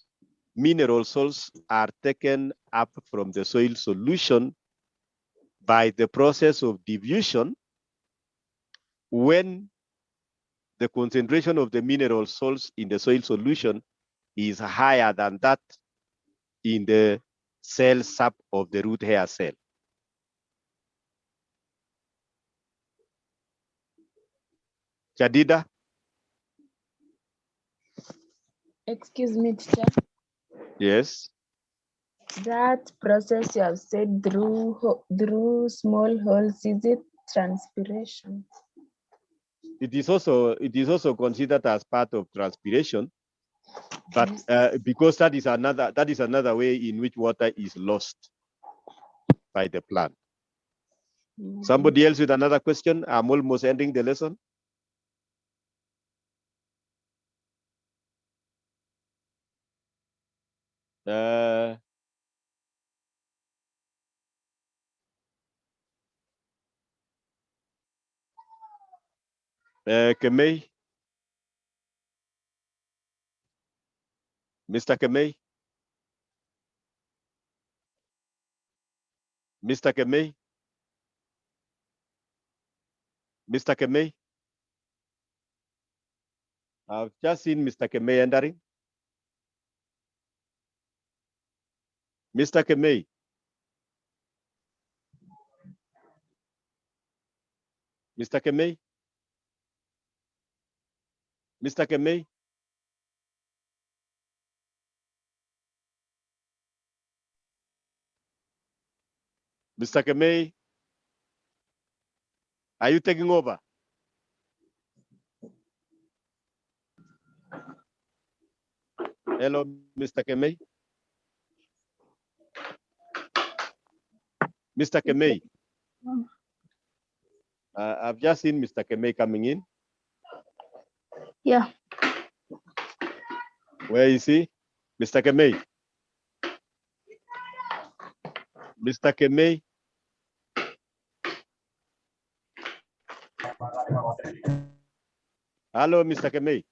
are taken up from the soil solution by the process of diffusion when the concentration of the mineral salts in the soil solution is higher than that in the cell sap of the root hair cell. Jadida? Excuse me, teacher. Yes. That process you have said through small holes, is it transpiration? It is also considered as part of transpiration, but because that is another way in which water is lost. by the plan. Somebody else with another question? I'm almost ending the lesson. Kemei? Mr. Kemei? Mr. Kemei? Mr. Kemei? I've just seen Mr. Kemei entering. Mr. Kemei? Mr. Kemei? Mr. Kemei? Mr. Kemei? Are you taking over? Hello, Mr. Kemei? Mr. Kemei? I've just seen Mr. Kemei coming in. Yeah. Where is he? Mr. Kemei? Mr. Kemei? Hello, Mr. Kemei?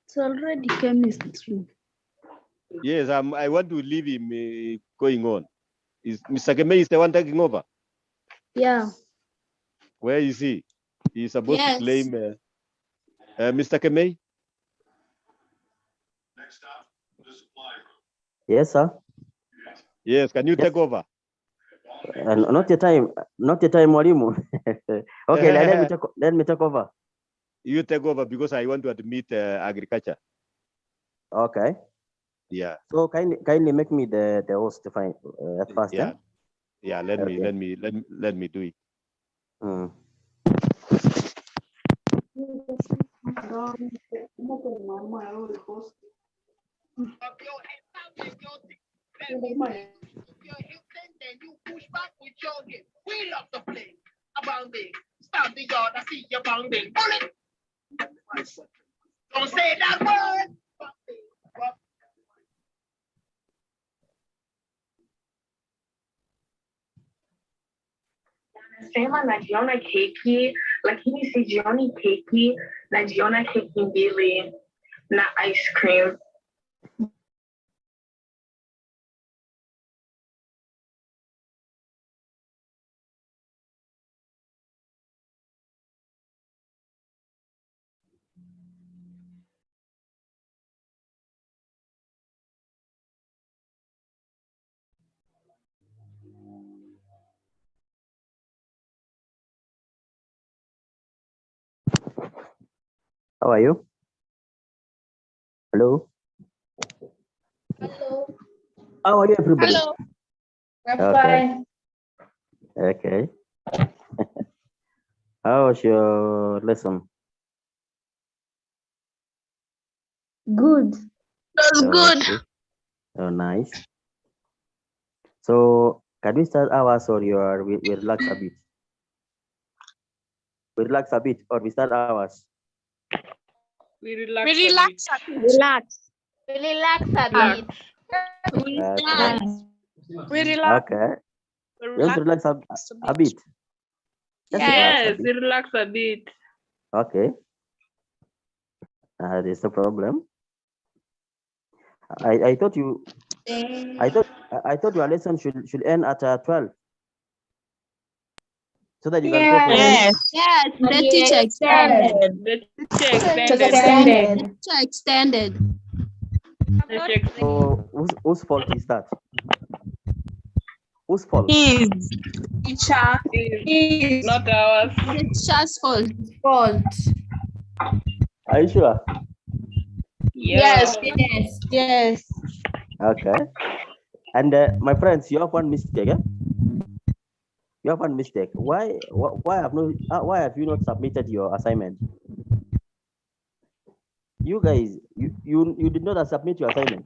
It's already chemistry. Yes, I want to leave him going on. Is Mr. Kemei is the one taking over? Yeah. Where is he? He's supposed to Yes. claim Mr. Kemei? Yes, sir. Yes, can you take over? Not your time, Mwalimu. Okay, let me take over. You take over because I want to admit agriculture. Okay. Yeah. So kindly make me the host to find at first. Yeah. Yeah. Let Okay. me do it. Mm. Don't say that word. Sema najiona keki, lakini sijioni keki, najiona keki mbili na ice cream. How are you? Hello. Hello. How are you, everybody? Hello. We're Okay. fine. Okay. How was your lesson? Good. That's good. Okay. Oh, nice. So, can we start ours or we relax a bit? We relax a bit or we start ours? We relax. We relax. Relax. We relax a bit. Okay. We relax. Okay. You want to relax a bit? Just relax a Yes, bit. we relax a bit. Okay. There's no problem. I thought your lesson should end at 12. So that you can go for Yes. Yes. The teacher extended. The teacher extended. Extended. So whose fault is that? Whose fault? His. Teacher. His. Not ours. The teacher's fault. Are you sure? Yes. Yes. Yes. Okay. And my friends, you have one mistake. Eh? You have one mistake. Why have you not submitted your assignment? You guys, you did not submit your assignment.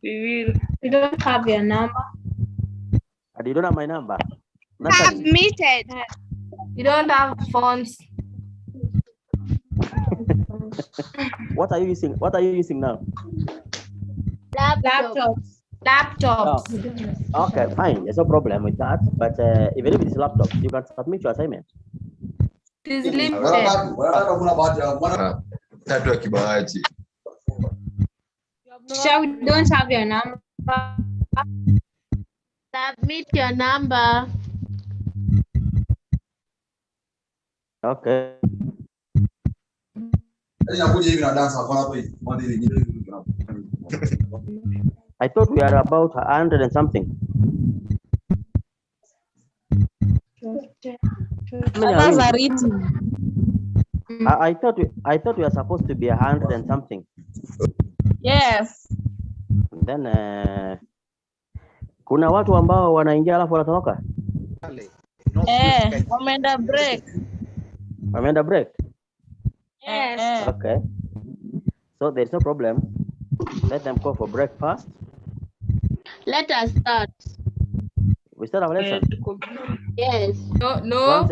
We will. You don't have your number. And you don't have my number. Natalie. Submitted. You don't have phones. What are you using? What are you using now? Laptops. Laptops. Oh. Okay, fine. There's no problem with that. But even if it's laptop, you can submit your assignment. It is limited. Tatu ya kibahati. Sure, we don't have your number. Submit your number. Okay. I thought we are about 100 and something. Others are written. I thought we are supposed to be 100 and something. Yes. Then kuna watu ambao wanaingia alafu wanatoroka. Wameenda break. Wameenda break. Yes. Okay. So there's no problem. Let them go for break first. Let us start. We start our lesson. Yes. No. No.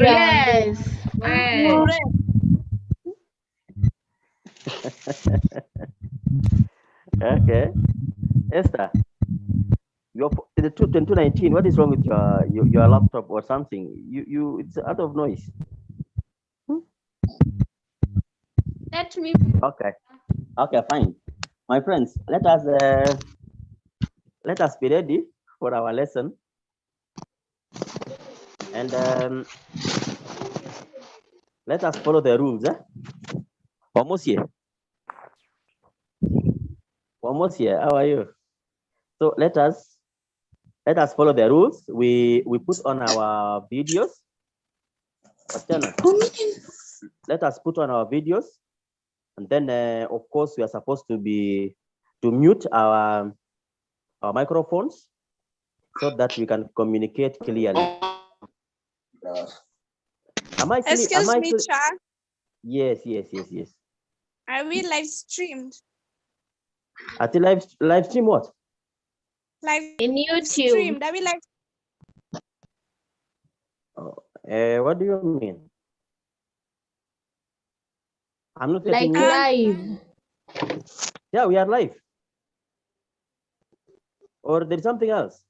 Yes. Okay. Esther, you're in the 2019. What is wrong with your laptop or something? It's out of noise. Let me. Okay. Okay, fine. My friends, let us be ready for our lesson. And let us follow the rules. Almost here. Almost here. How are you? So let us follow the rules. We put on our videos. Let us put on our videos, and then of course we are supposed to mute our microphones so that we can communicate clearly. Excuse me, Cha. Yes. Are we live streamed? At the live stream what? Live in YouTube. Streamed. Are we live? What do you mean? I'm not Like live. Yeah, we are live. Or there's something else?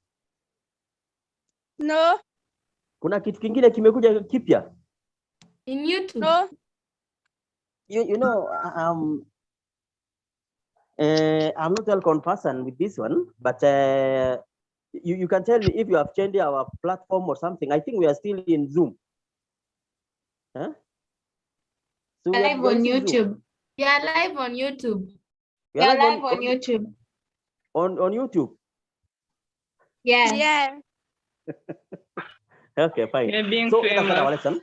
No. Kuna kitu kingine kimekuja kipya? In YouTube. No. You know, I'm not well conversant with this one, but you can tell me if you have changed our platform or something. I think we are still in Zoom. Huh? So we are live on YouTube. We are live on YouTube. We are live on YouTube. On YouTube? Yeah. Yeah. Okay, fine. So let us start our lesson.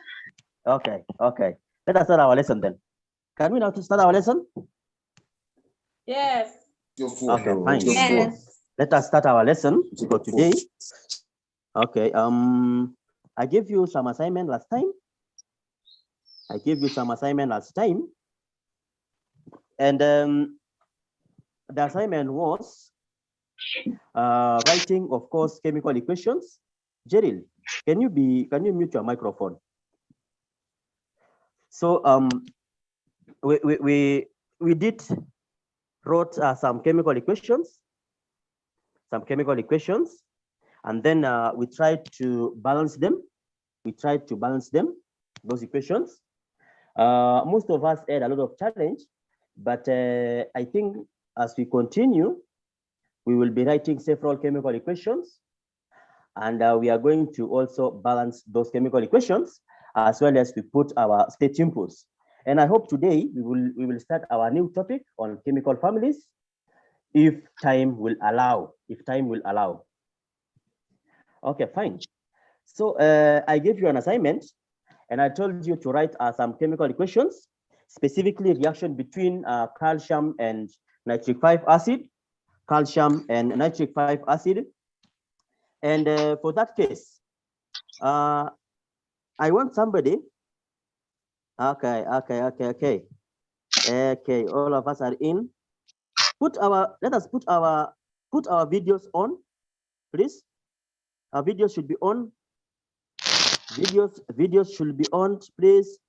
Okay. Let us start our lesson then. Can we now start our lesson? Yes. Okay, fine. Yes. Let us start our lesson for today. Okay. I gave you some assignment last time. And the assignment was writing, of course, chemical equations. Jeril, can you mute your microphone? So we wrote some chemical equations, and then we tried to balance them. Those equations. Most of us had a lot of challenge, but I think as we continue, we will be writing several chemical equations, and we are going to also balance those chemical equations as well as we put our state inputs. And I hope today we will start our new topic on chemical families, if time will allow. Okay, fine. So I gave you an assignment, and I told you to write some chemical equations, specifically reaction between calcium and nitric 5 acid. And for that case, I want somebody. Okay, all of us are in. let us put our videos on, please. Our videos should be on. Videos should be on, please.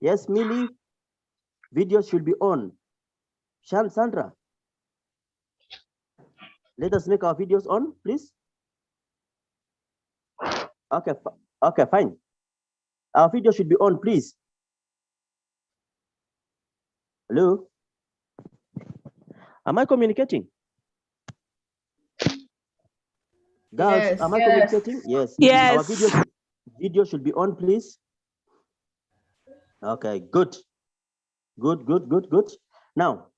Yes, Millie. Videos should be on. Sandra. Let us make our videos on, please. Okay, okay, fine. Our video should be on, please. Hello? Am I communicating? Girls, Yes. am I communicating? Yes. Yes. Our video should be on, please. Okay, good. Good. Now,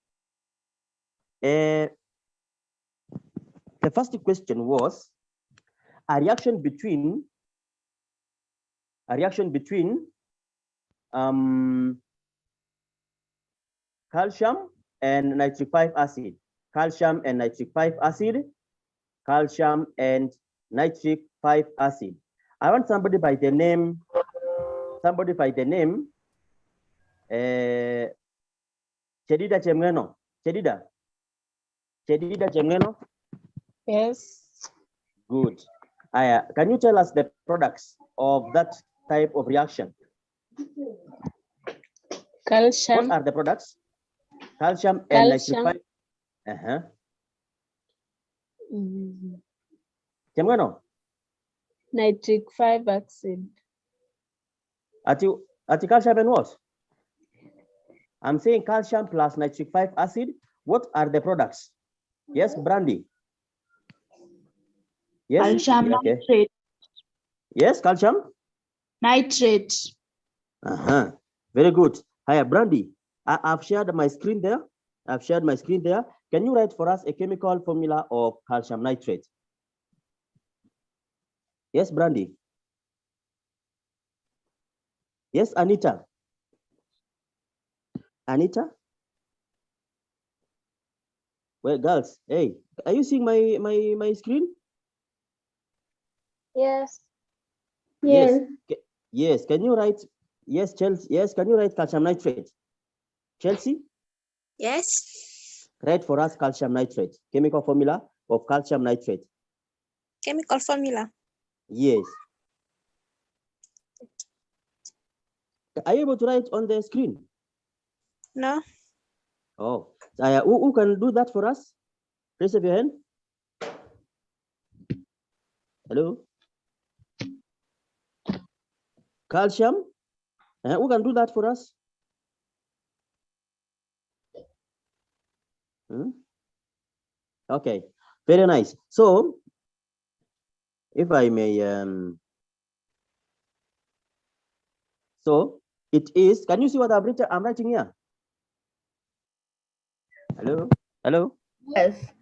the first question was a reaction between calcium and nitric 5 acid. Calcium and nitric 5 acid. Calcium and nitric 5 acid. I want somebody by the name. Chedida Chemeno. Chedida Chemeno. Yes. Good. Can you tell us the products of that type of reaction? Calcium. What are the products? Calcium and nitric 5. Chemeno. Nitric 5 acid. Ati calcium and what? I'm saying calcium plus nitric 5 acid. What are the products? Yes, Brandy. Yes. Calcium nitrate. Yes, calcium Nitrate. Very good. Hiya, Brandy. I've shared my screen there. Can you write for us a chemical formula of calcium nitrate? Yes, Brandy. Yes, Anita. Well, girls, hey, are you seeing my screen? Yes. Yes. Can you write? Yes, Chelsea. Yes, can you write calcium nitrate? Chelsea, Yes. write for us calcium nitrate. Chemical formula of calcium nitrate. Chemical formula. Yes. Are you able to write on the screen? No. Oh, who can do that for us? Raise up your hand. Hello. Calcium. Who can do that for us? Okay, very nice. So, if I may, so it is. Can you see what I'm writing here? Hello. Yes.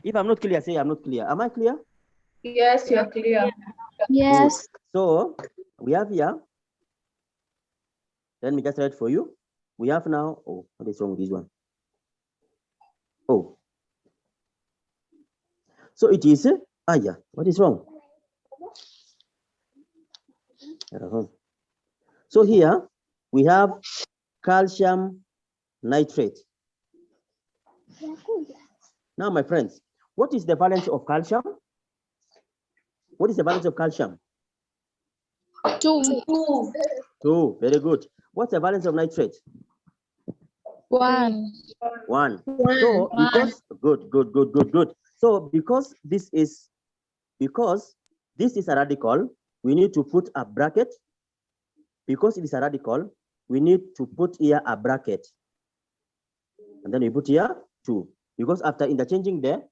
If I'm not clear, say I'm not clear. Am I clear? Yes, you're clear. Yes. Good. So we have here. Let me just write for you. We have now. Oh, what is wrong with this one? Oh. So it is. What is wrong? So here we have calcium nitrate. Now, my friends, what is the valence of calcium? What is the valence of calcium? 2. 2. Very good. What's the valence of nitrate? 1. 1. So because good. So because this is a radical, we need to put a bracket. Because it is a radical, we need to put here a bracket. And then we put here 2. Because after interchanging the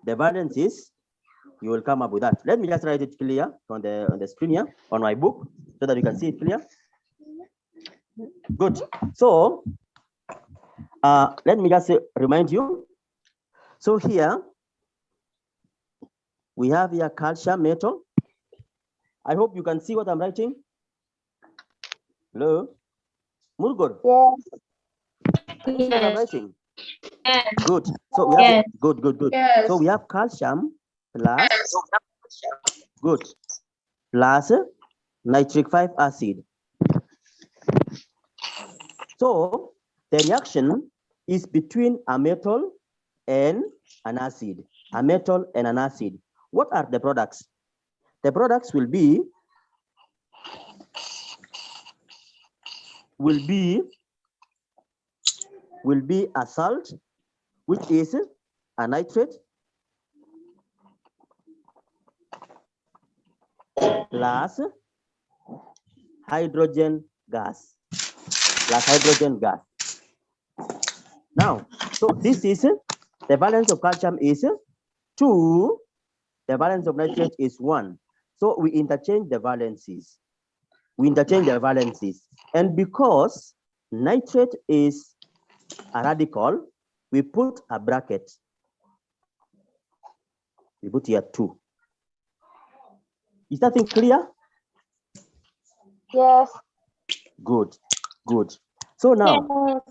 valences, you will come up with that. Let me just write it clear on the screen here on my book so that you can see it clear. Good. So let me just remind you. So here we have here calcium metal. I hope you can see what I'm writing. Hello, Mulgor. Yes. Can you see what I'm writing? Yes. Good. So we have good. Yes. So we have calcium plus plus nitric 5 acid. So the reaction is between a metal and an acid. A metal and an acid. What are the products? The products will be a salt, which is a nitrate, plus hydrogen gas. Now, so this is the valence of calcium is 2, the valence of nitrate is 1. So we interchange the valences. And because nitrate is a radical, we put a bracket. We put here 2. Is that thing clear? Yes. Good. So now,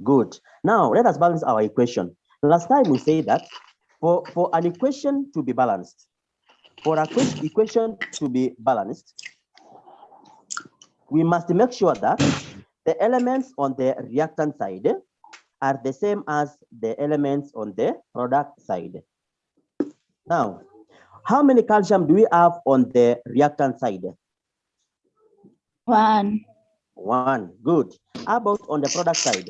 good. Now let us balance our equation. Last time we said that for an equation to be balanced, we must make sure that the elements on the reactant side are the same as the elements on the product side. Now, how many calcium do we have on the reactant side? 1. 1. Good. How about on the product side?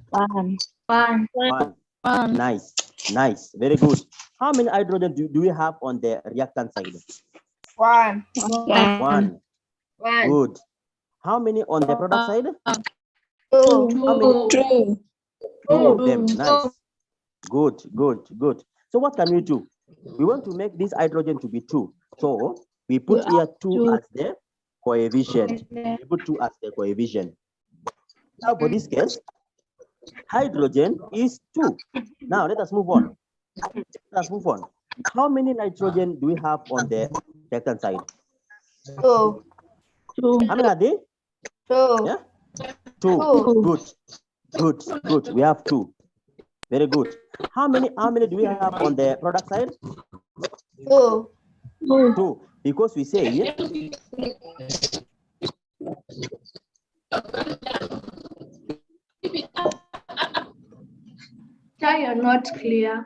1. 1. Nice. Very good. How many hydrogen do we have on the reactant side? 1. 1. Good. How many on the product side? 2. How many? 2. 2 of them. Nice. Good. So what can we do? We want to make this hydrogen to be 2. So we put here 2 as the coefficient. Now for this case, hydrogen is 2. Now let us move on. How many nitrogen do we have on the reactant side? 2. How many are they? 2. Yeah? 2. Good. We have 2. Very good. How many do we have on the product side? 2. 2. Because we say You're not clear.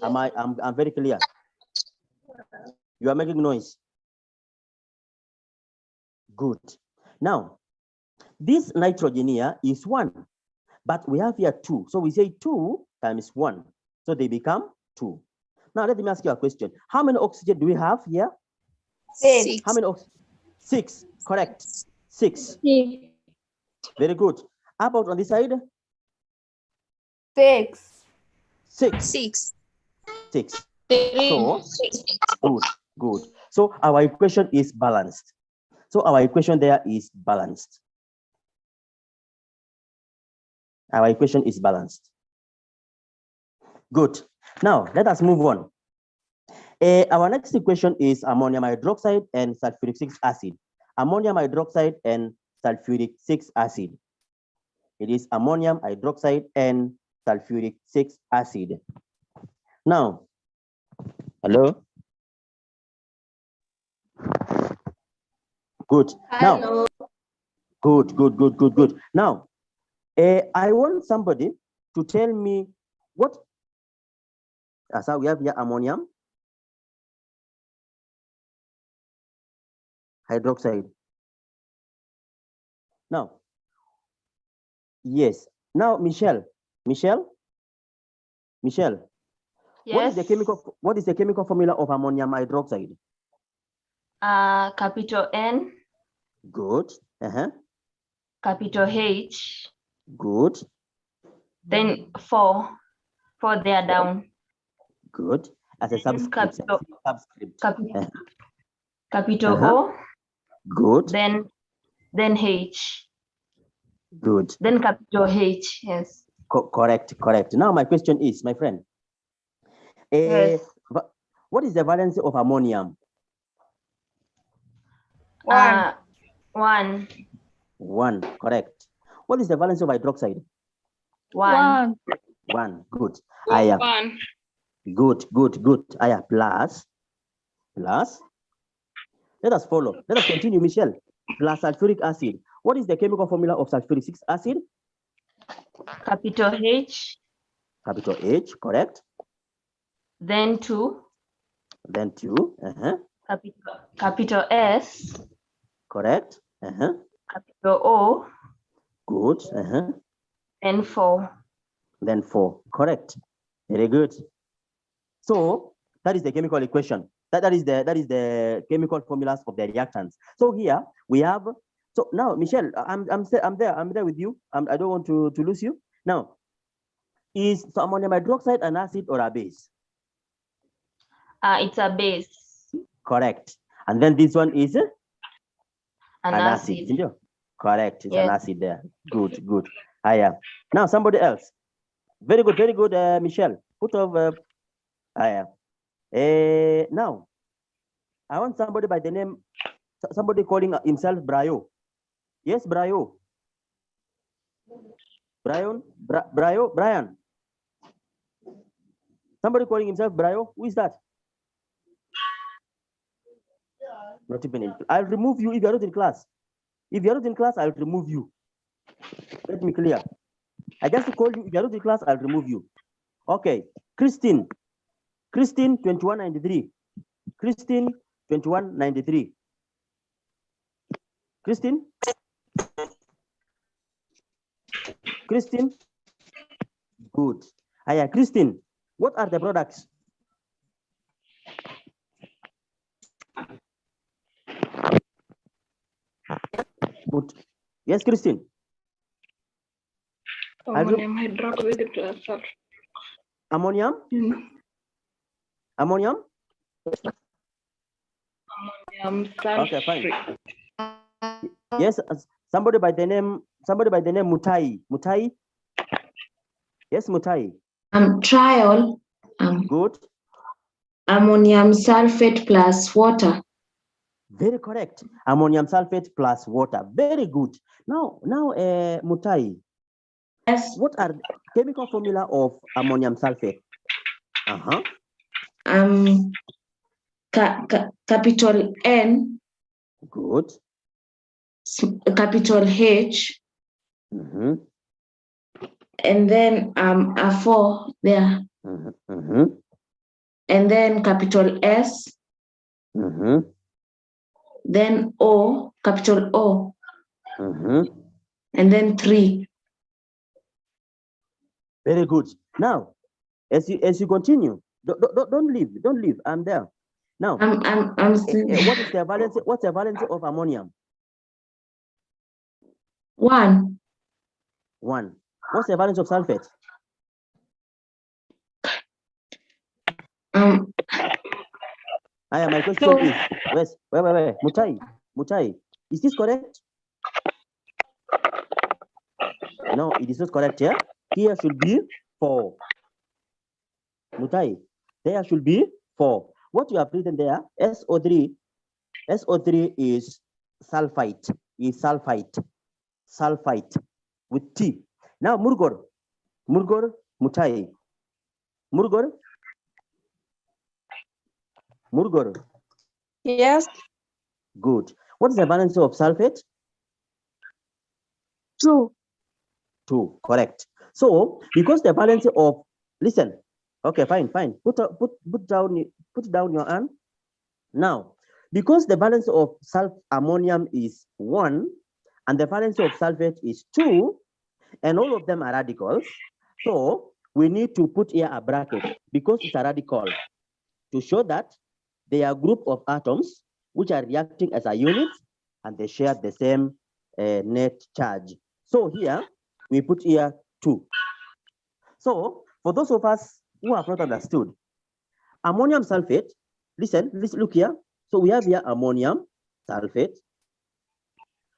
I'm very clear. You are making noise. Good. Now, this nitrogen here is 1, but we have here 2. So we say 2 times 1. So they become 2. Now let me ask you a question. How many oxygen do we have here? 6. How many oxygen? 6. Correct. 6. Very good. How about on this side? 6. 6. So good. So our equation is balanced. Our equation is balanced. Good. Now let us move on. Our next equation is ammonium hydroxide and sulfuric 6 acid. Ammonium hydroxide and sulfuric 6 acid. It is ammonium hydroxide and sulfuric 6 acid. Now, hello? Good. Now, good. Now, I want somebody to tell me what, so we have here ammonium hydroxide. Now, yes. Now, Michelle. Yes. What is the chemical formula of ammonium hydroxide? Capital N. Good. Capital H. Good. Then 4 there down. Good. As a subscript. Capital O. Good. Then H. Good. Then capital H. Yes. Correct. Now my question is, my friend, Yes. what is the valence of ammonium? 1. 1. 1. Correct. What is the valence of hydroxide? 1. 1. Good. Aya. 1. Good. Aya. Plus. Let us follow. Let us continue, Michelle. Plus sulfuric acid. What is the chemical formula of sulfuric acid? Capital H. Capital H, correct. Then 2. Then 2. Capital S. Correct. Capital O. Good. Then 4. Then 4. Correct. Very good. So that is the chemical equation. That is the chemical formulas of the reactants. So here we have. So now, Michelle, I'm there with you. I don't want to lose you. Now, is ammonium hydroxide an acid or a base? It's a base. Correct. And then this one is an acid. Correct. It's an acid there. Good. Higher. Now somebody else. Very good, Michelle. Put over higher. Now, I want somebody by the name, somebody calling himself Brayo. Yes, Brayo. Brian. Somebody calling himself Brayo. Who is that? Not even in. I'll remove you if you're not in class. If you're not in class, I'll remove you. Let me clear. I just call you. If you're not in class, I'll remove you. Okay. Christine 2193. Christine 2193. Christine. Good. Hiya, Christine. What are the products? Good. Yes, Christine. Ammonium hydroxide plus sulfur. Ammonium? Ammonium? Ammonium sulfate. Okay, fine. Yes, somebody by the name Mutai. Mutai? Yes, Mutai. Trial. Good. Ammonium sulfate plus water. Very correct. Ammonium sulfate plus water. Very good. Now, Mutai. Yes. What are the chemical formula of ammonium sulfate? Capital N. Good. Capital H. And then a 4 there. And then capital S. Then O, capital O. And then 3. Very good. Now, as you continue, don't leave. I'm there. Now, what is the valence? What's the valence of ammonium? 1. What's the valence of sulfate? My question is, wait. Mutai, is this correct? No, it is not correct here. Here should be 4. Mutai, there should be 4. What you have written there, SO3 is sulfite. Sulfite with T. Now, Murgor, Mutai. Murgor. Yes. Good. What is the valence of sulfate? 2. 2, correct. So, because the valence of, listen, okay, fine. Put down your hand. Now, because the valence of ammonium is 1 and the valence of sulfate is 2, and all of them are radicals, so we need to put here a bracket because it's a radical to show that they are a group of atoms which are reacting as a unit and they share the same net charge. So here we put here 2. So for those of us who have not understood, ammonium sulfate, listen, look here. So we have here ammonium sulfate.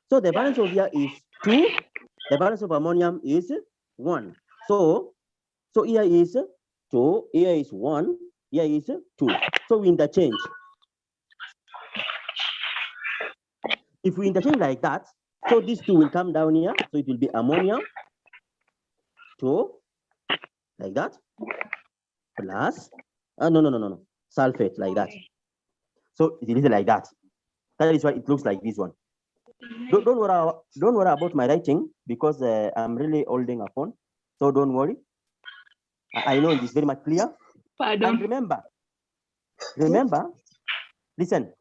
So the valence of here is 2. The valence of ammonium is 1. So here is 2, here is 1, here is 2. So we interchange. If we interchange like that, so these 2 will come down here. So it will be ammonium 2, like that, plus, no, sulfate, like that. So it is like that. That is why it looks like this one. Don't worry about my writing because I'm really holding a phone. So don't worry. I know it is very much clear. Pardon. And remember, listen.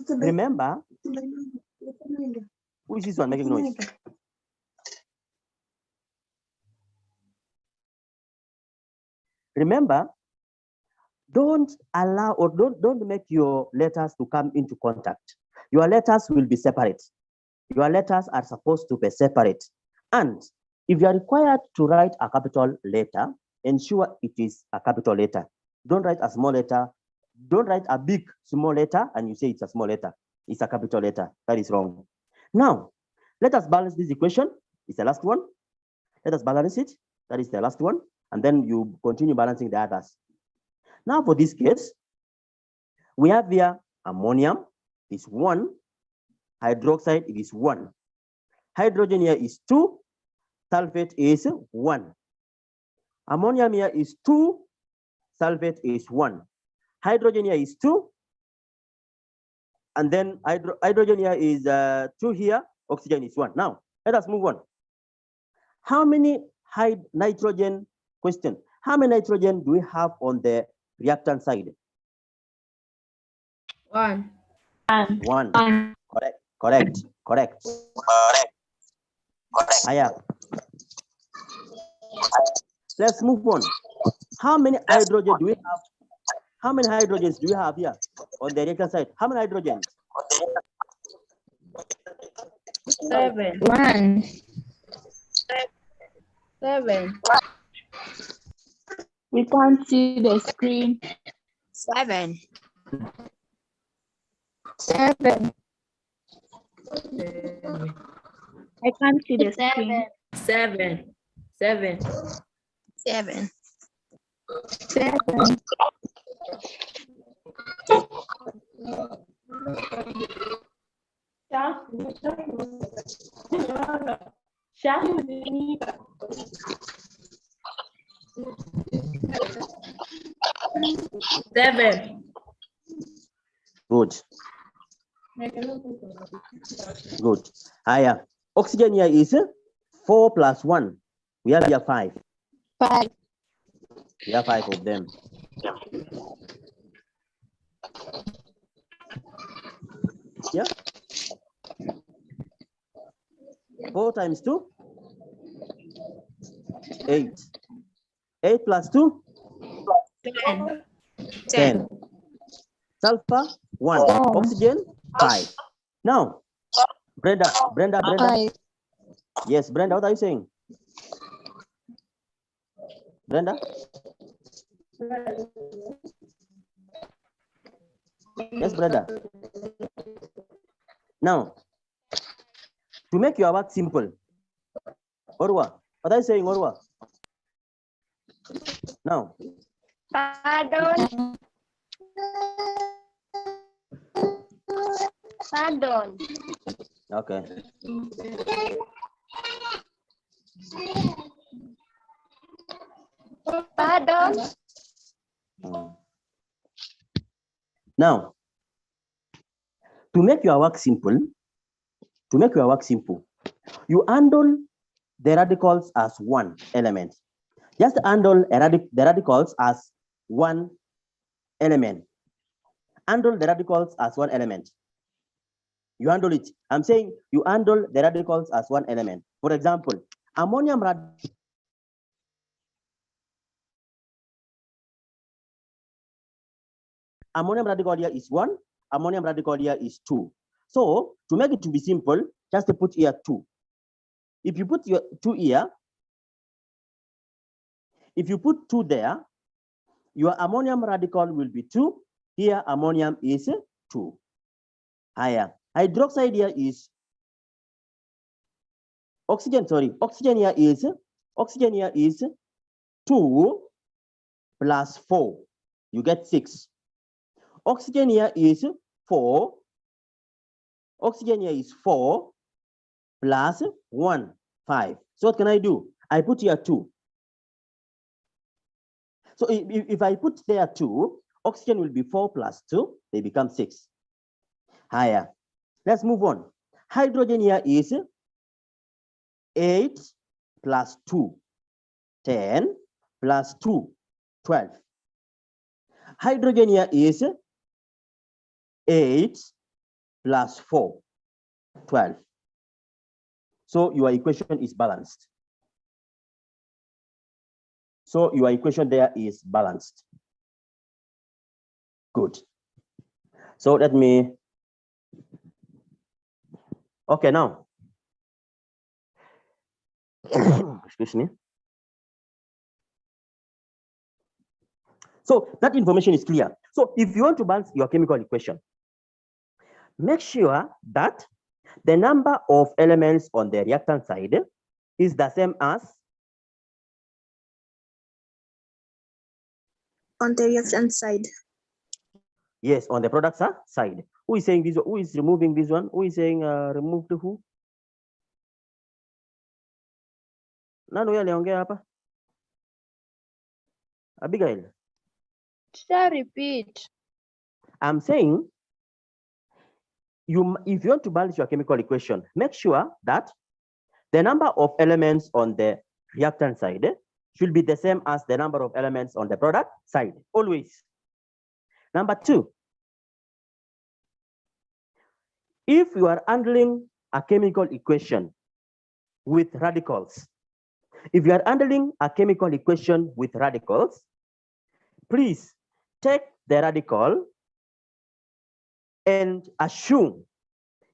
Remember, who is this one making noise? Remember, don't allow or don't make your letters to come into contact. Your letters will be separate. Your letters are supposed to be separate. And if you are required to write a capital letter, ensure it is a capital letter. Don't write a small letter. Don't write a big small letter and you say it's a small letter. It's a capital letter. That is wrong. Now, let us balance this equation. It's the last one. Let us balance it. That is the last one. And then you continue balancing the others. Now, for this case, we have here ammonium is 1. Hydroxide is 1. Hydrogen here is 2. Sulfate is 1. Ammonium here is 2. Sulfate is 1. Hydrogen here is 2. And then hydrogen here is 2 here. Oxygen is 1. Now, let us move on. How many nitrogen, question, how many nitrogen do we have on the reactant side? 1. 1. Correct. Aya. Let's move on. How many hydrogen do we have? How many hydrogens do we have here on the reactant side? How many hydrogens? 7. 1. 7. We can't see the screen. 7. 7. I can't see the screen. 7. 7. 7. Good. Aya. Oxygen here is 4 plus 1. We have here 5. 5. We have 5 of them. Yeah. 4 times 2? 8. 8 plus 2? 10. Sulfur 1. Oxygen 5. Now, Brenda. 5. Yes, Brenda, what are you saying? Brenda? Yes, Brenda. Now, to make your work simple, Orwa, what are you saying, Orwa? Now. Pardon. Okay. Pardon. Now, to make your work simple, you handle the radicals as one element. Just handle the radicals as one element. Handle the radicals as one element. You handle it. I'm saying you handle the radicals as one element. For example, ammonium radical here is 1, ammonium radical here is 2. So to make it to be simple, just to put here 2. If you put your 2 here, if you put 2 there, your ammonium radical will be 2. Here ammonium is 2. Higher. Hydroxide here is oxygen here is 2 plus 4. You get 6. Oxygen here is 4. Oxygen here is 4 plus 1, 5. So what can I do? I put here 2. So if I put there 2, oxygen will be 4 plus 2. They become 6. Higher. Let's move on. Hydrogen here is 8 plus 2, 10 plus 2, 12. Hydrogen here is 8 plus 4, 12. So your equation is balanced. So your equation there is balanced. Good. So let me, okay, now, excuse me. So that information is clear. So if you want to balance your chemical equation, make sure that the number of elements on the reactant side is the same as On the reactant side. yes, on the product side. Who is saying this? Who is removing this one? Who is saying remove the who? Nani aliongea hapa? Abigail. Shall repeat. I'm saying if you want to balance your chemical equation, make sure that the number of elements on the reactant side should be the same as the number of elements on the product side, always. Number 2, if you are handling a chemical equation with radicals, if you are handling a chemical equation with radicals, please take the radical and assume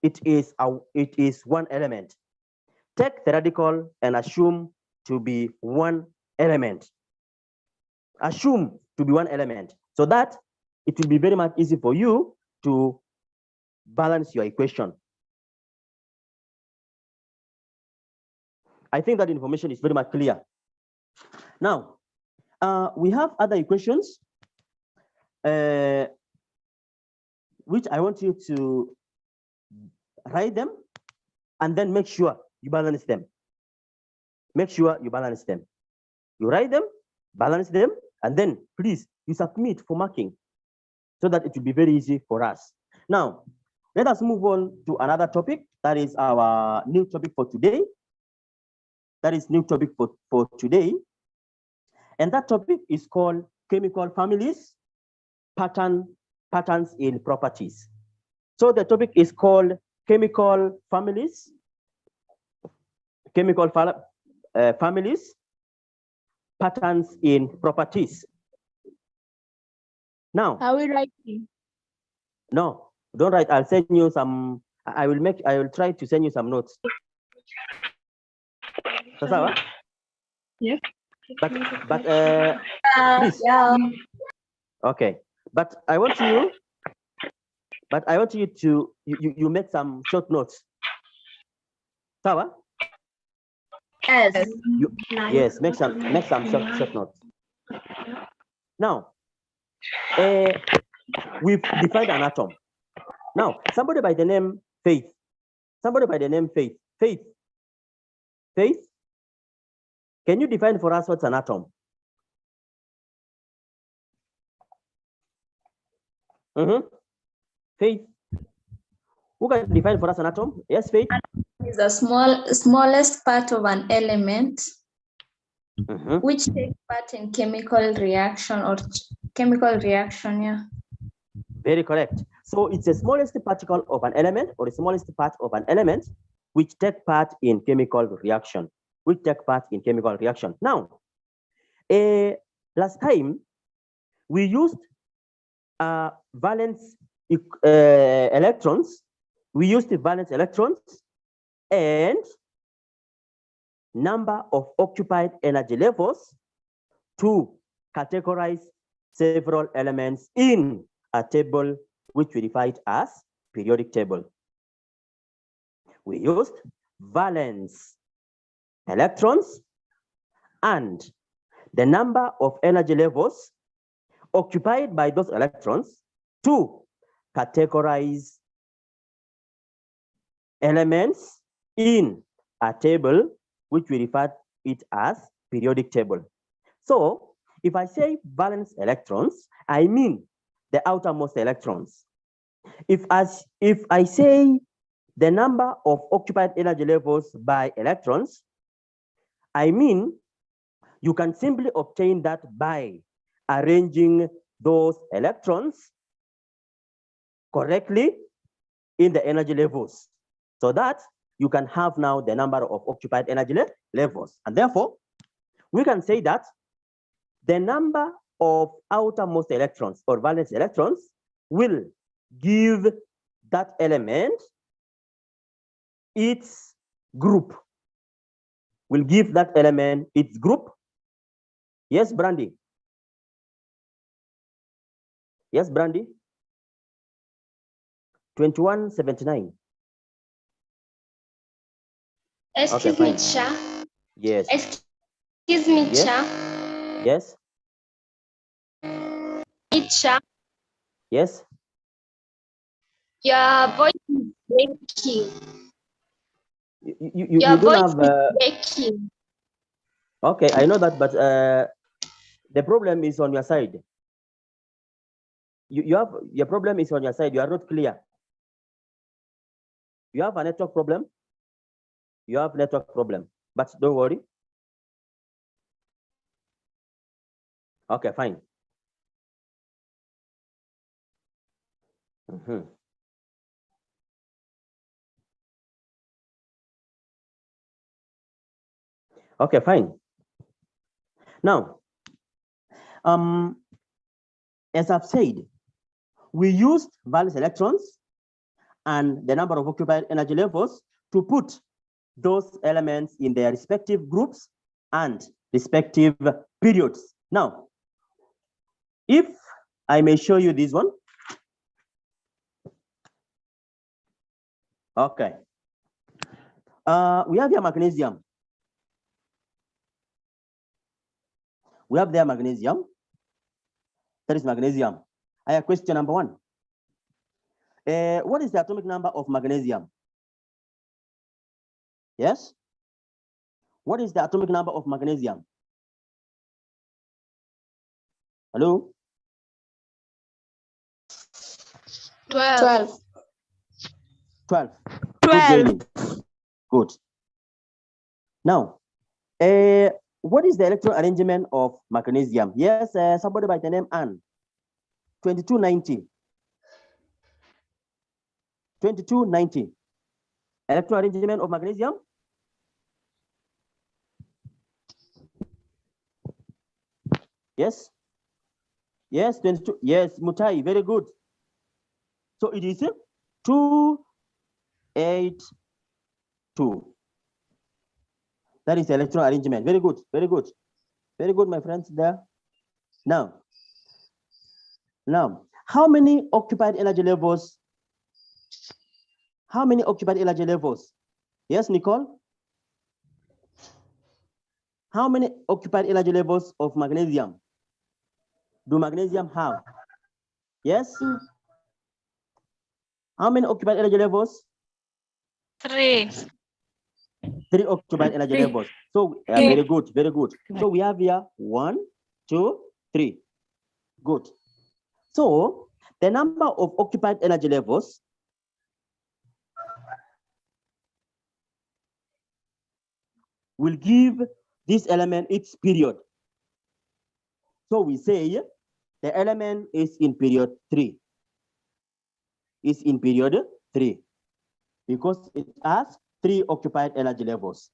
it is one element. Take the radical and assume to be one element. Assume to be one element, so that it will be very much easy for you to balance your equation. I think that information is very much clear. Now, we have other equations which I want you to write them and then make sure you balance them. Make sure you balance them. You write them, balance them, and then please you submit for marking so that it will be very easy for us. Now, let us move on to another topic. That is our new topic for today. That is new topic for today. And that topic is called chemical families, patterns in properties. So the topic is called chemical families, families, patterns in properties. Now, Are we writing? No, don't write. I'll send you some. I will try to send you some notes. Sawa? Yes. But please. Yeah. Okay. But I want you to you make some short notes. Sawa? Yes. Yes, make some short notes. Now, we've defined an atom. Now, somebody by the name Faith. Faith, can you define for us what's an atom? Faith, who can define for us an atom? Yes, Faith? Is the smallest part of an element which takes part in chemical reaction yeah. Very correct. So it's the smallest particle of an element, or the smallest part of an element which take part in chemical reaction. Now, last time we used valence electrons. We used the valence electrons and number of occupied energy levels to categorize several elements in a table which we defined as periodic table. We used valence electrons and the number of energy levels occupied by those electrons to categorize elements in a table which we refer it as periodic table. So if I say valence electrons, I mean the outermost electrons. If I say the number of occupied energy levels by electrons, I mean, you can simply obtain that by arranging those electrons correctly in the energy levels, so that you can have now the number of occupied energy levels. And therefore, we can say that the number of outermost electrons or valence electrons will give that element its group. Will give that element its group. Yes, Brandy. Yes, Brandy. 2179. Excuse me, Cha. Yes. Excuse me, Yes. Cha. Yes. Cha. Yes. Your voice is breaking. You Your don't voice have. is breaking. Okay, I know that, but the problem is on your side. You have your problem is on your side. You are not clear. You have a network problem. You have network problem, but don't worry. Okay, fine. Okay, fine. Now, as I've said, we used valence electrons and the number of occupied energy levels to put those elements in their respective groups and respective periods. Now, if I may show you this one. Okay. We have here magnesium. We have there magnesium. That is magnesium. I have question number 1. What is the atomic number of magnesium? Yes? What is the atomic number of magnesium? Hello? 12. 12. 12. Good. Now, what is the electron arrangement of magnesium? Yes, somebody by the name Anne. 2290. 2290. Electron arrangement of magnesium? Yes. Yes, 22. Yes, Mutai, very good. So it is 282. That is electron arrangement. Very good, very good. Very good, my friends there. Now, how many occupied energy levels? How many occupied energy levels? Yes, Nicole? How many occupied energy levels of magnesium do magnesium have? Yes? How many occupied energy levels? 3. 3 occupied energy levels. So very good, very good. So we have here 1, 2, 3. Good. So the number of occupied energy levels will give this element its period. So we say the element is in period 3. Is in period 3 because it has 3 occupied energy levels.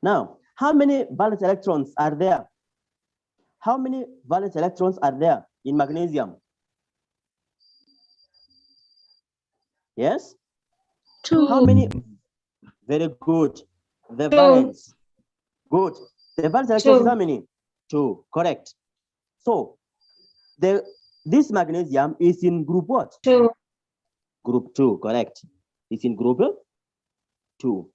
Now, how many valence electrons are there? How many valence electrons are there in magnesium? Yes? 2. How many? Very good. The valence. Good. The valence electrons is how many? 2. Correct. So this magnesium is in group what? 2. Group 2. Correct. It's in group 2.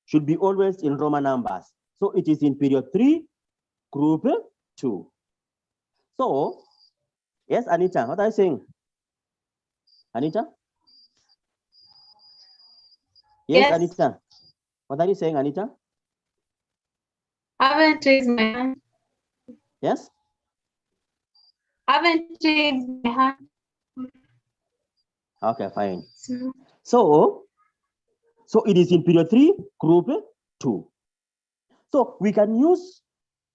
Should be always in Roman numbers. So it is in period 3, group 2. So, yes, Anita, what are you saying? Anita? Yes, Anita. What are you saying, Anita? I haven't raised my hand. Yes? I haven't raised my hand. Okay, fine. So it is in period 3, group 2. So we can use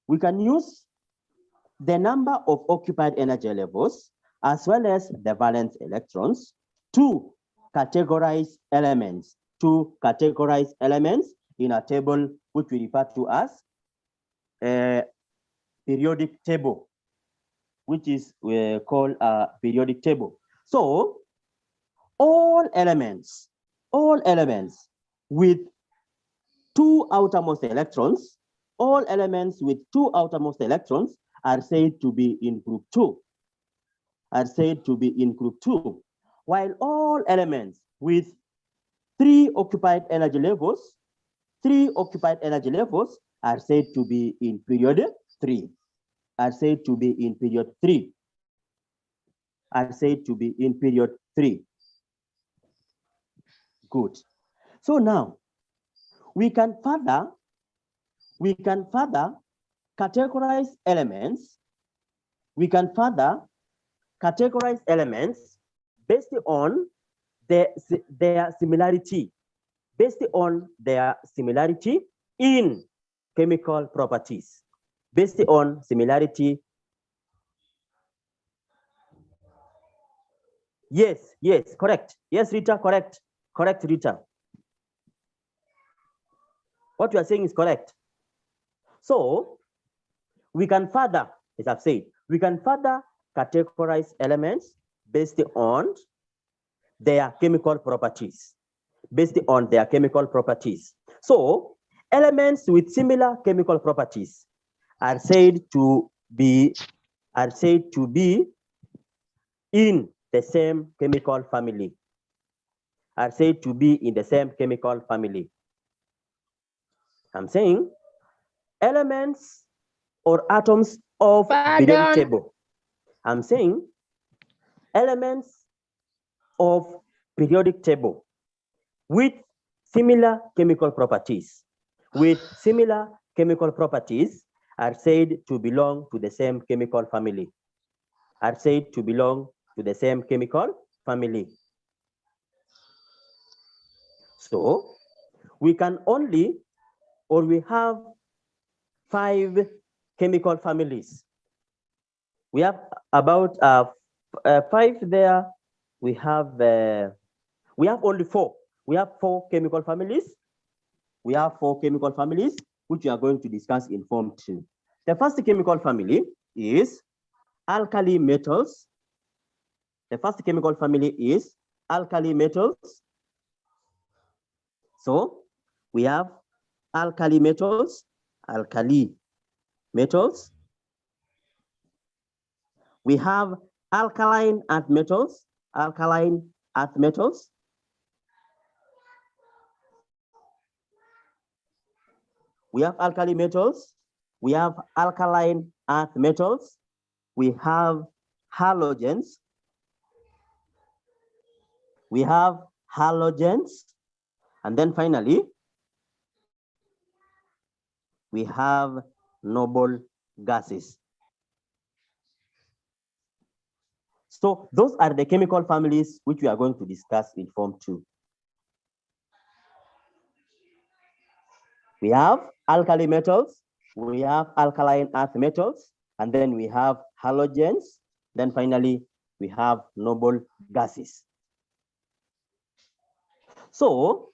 the number of occupied energy levels as well as the valence electrons to categorize elements in a table which we refer to as a periodic table, which is called a periodic table. So all elements with 2 outermost electrons, are said to be in group 2. While all elements with 3 occupied energy levels are said to be in period 3. Good. So now we can further categorize elements. Based on their similarity in chemical properties. Yes, correct. Yes, Rita, correct, Rita. What you are saying is correct. So we can further, as I've said, categorize elements based on their chemical properties. So elements with similar chemical properties are said to be in the same chemical family. I'm saying elements or atoms of periodic table. I'm saying elements of periodic table with similar chemical properties are said to belong to the same chemical family. So we can only, or we have 5 chemical families. We have about 5 there. We have only 4. We have 4 chemical families. Which we are going to discuss in Form 2. The first chemical family is alkali metals. So we have alkali metals. We have alkaline earth metals. We have alkali metals. We have alkaline earth metals. We have halogens. And then finally, we have noble gases. So those are the chemical families which we are going to discuss in Form 2. We have alkali metals, we have alkaline earth metals, and then we have halogens. Then finally, we have noble gases. So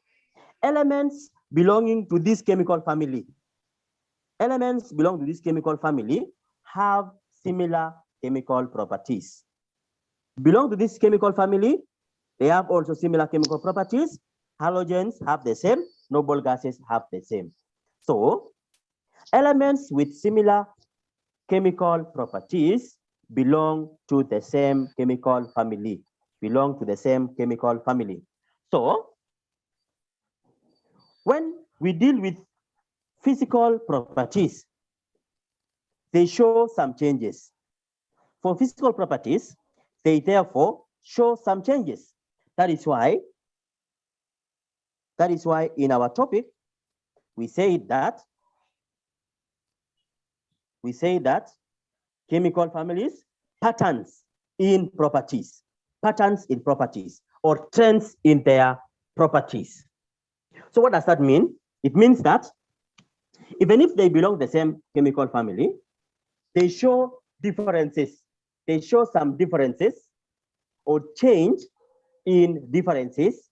elements belonging to this chemical family have similar chemical properties. Belong to this chemical family, they have also similar chemical properties. Halogens have the same, noble gases have the same. So elements with similar chemical properties belong to the same chemical family. So when we deal with physical properties, they show some changes. For physical properties, they therefore show some changes. That is why in our topic, we say that chemical families, patterns in properties, or trends in their properties. So what does that mean? It means that even if they belong to the same chemical family, they show differences. They show some differences or change in differences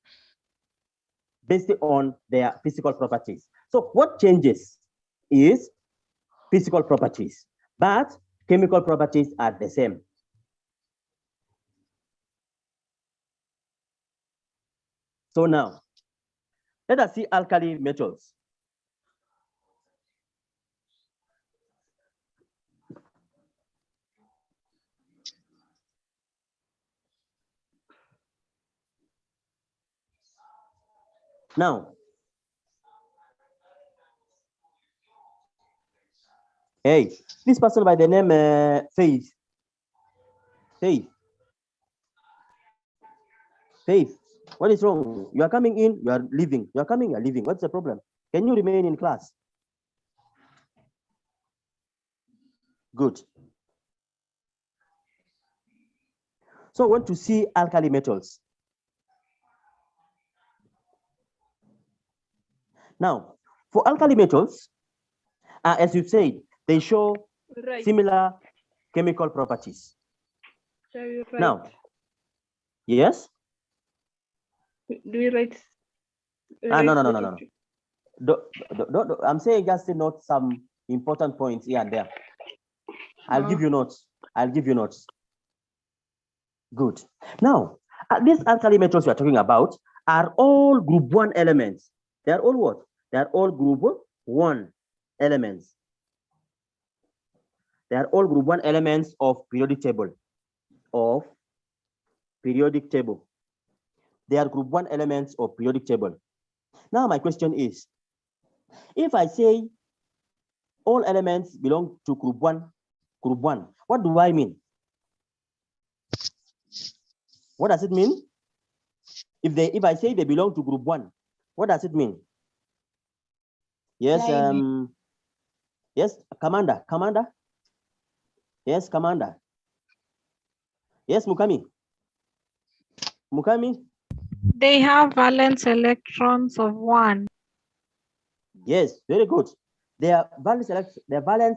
based on their physical properties. So what changes is physical properties, but chemical properties are the same. So now, let us see alkali metals. Now, hey, this person by the name Faith. Faith, what is wrong? You are coming in, you are leaving. You are coming, you are leaving. What's the problem? Can you remain in class? Good. So I want to see alkali metals. Now, for alkali metals, as you said, they show similar chemical properties. Now, yes? Do you write? No. I'm saying just note some important points here and there. I'll give you notes. Good. Now, these alkali metals we are talking about are all group 1 elements. They are all what? They are all group 1 elements. They are all group 1 elements of periodic table. They are group 1 elements of periodic table. Now my question is, if I say all elements belong to group 1, what do I mean? What does it mean? If I say they belong to group 1, what does it mean? Yes, yes, Commander. Yes, Commander. Yes, Mukami. They have valence electrons of 1. Yes, very good. Their valence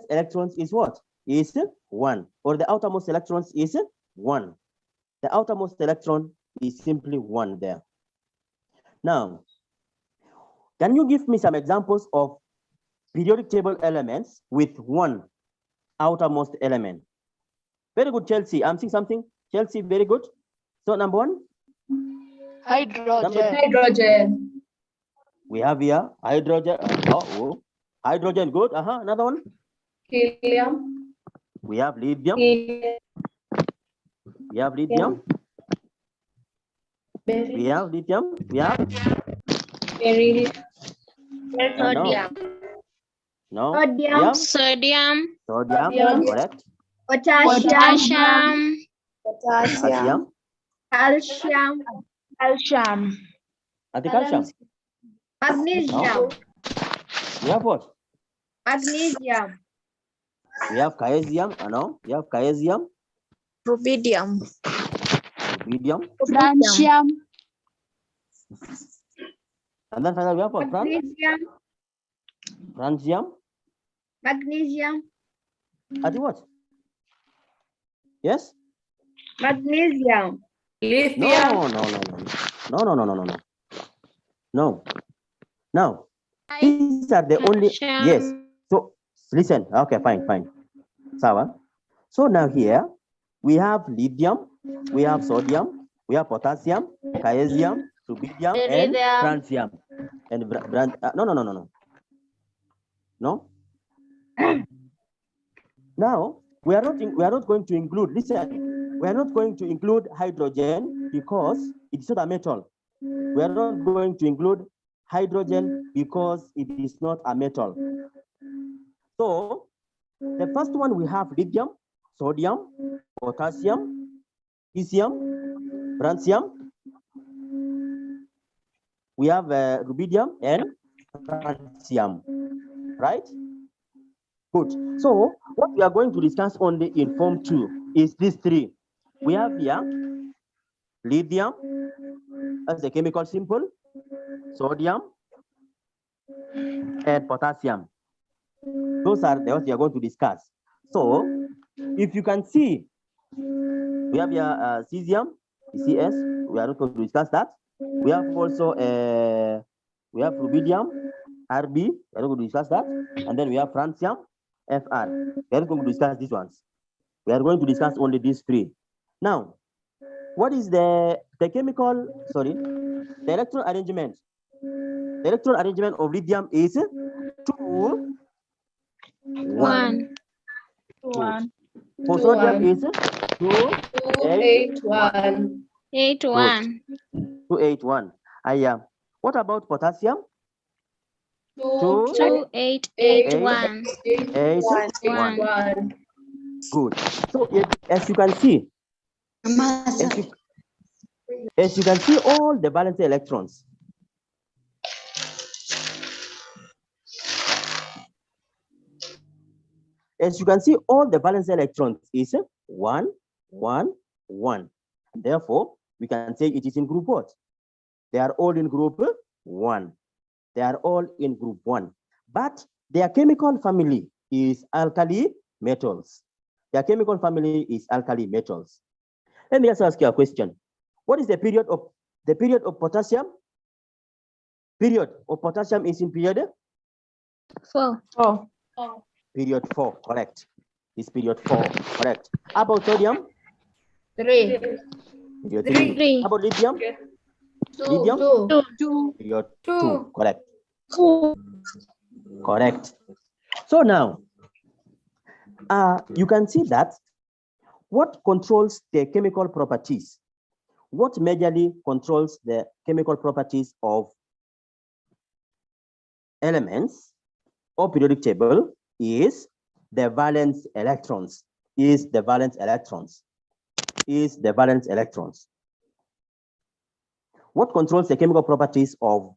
electrons is what? Is 1. Or the outermost electrons is 1. The outermost electron is simply 1 there. Now, can you give me some examples of periodic table elements with 1 outermost element? Very good, Chelsea. I'm seeing something. Chelsea, very good. So number 1? Hydrogen. We have here hydrogen. Hydrogen, good. Another one? Helium. We have lithium. We have lithium. We have lithium. We have Beryllium. No. Sodium. Sodium. Correct. Potassium. Calcium. Calcium. Magnesium. No. We have what? Magnesium. We have caesium. No. We have caesium. Rubidium. Francium. And then finally we have what? Francium. Magnesium. At what? Yes? Magnesium. No. Now, these are the only, yes. So listen, okay, fine. Sawa. So now here we have lithium, we have sodium, we have potassium, caesium, rubidium, and francium. And no. Now we are not going to include, listen, we are not going to include hydrogen because it's not a metal. We are not going to include hydrogen because it is not a metal. So the first one we have lithium, sodium, potassium, caesium, francium. We have rubidium and francium, right? Good. So what we are going to discuss only in Form 2 is these 3. We have here lithium, as the chemical symbol, sodium and potassium. Those are the ones we are going to discuss. So if you can see, we have here cesium, CS. We are not going to discuss that. We have also we have rubidium, RB. We are not going to discuss that. And then we have francium, FR. We are not going to discuss these ones. We are going to discuss only these three. Now, what is the chemical? Sorry, the electron arrangement. The electron arrangement of lithium is 2, 1. 1. For sodium is 2, 8, 1. 8, 1. 2, 8, 1. What about potassium? 2, 8, 8, 1. 8, 1. Good. So as you can see, as you can see all the valence electrons. As you can see, all the valence electrons is 1, 1, 1. Therefore, we can say it is in group what? They are all in group 1. They are all in group 1. But their chemical family is alkali metals. Their chemical family is alkali metals. Let me just ask you a question. What is the period of potassium? Period of potassium is in period 4. Period 4, correct. Is period 4, correct. How about sodium? 3. Period 3. How about lithium? 2. Period 2, correct. Correct. So now, you can see that what controls the chemical properties? What majorly controls the chemical properties of elements or periodic table is the valence electrons. Is the valence electrons. What controls the chemical properties of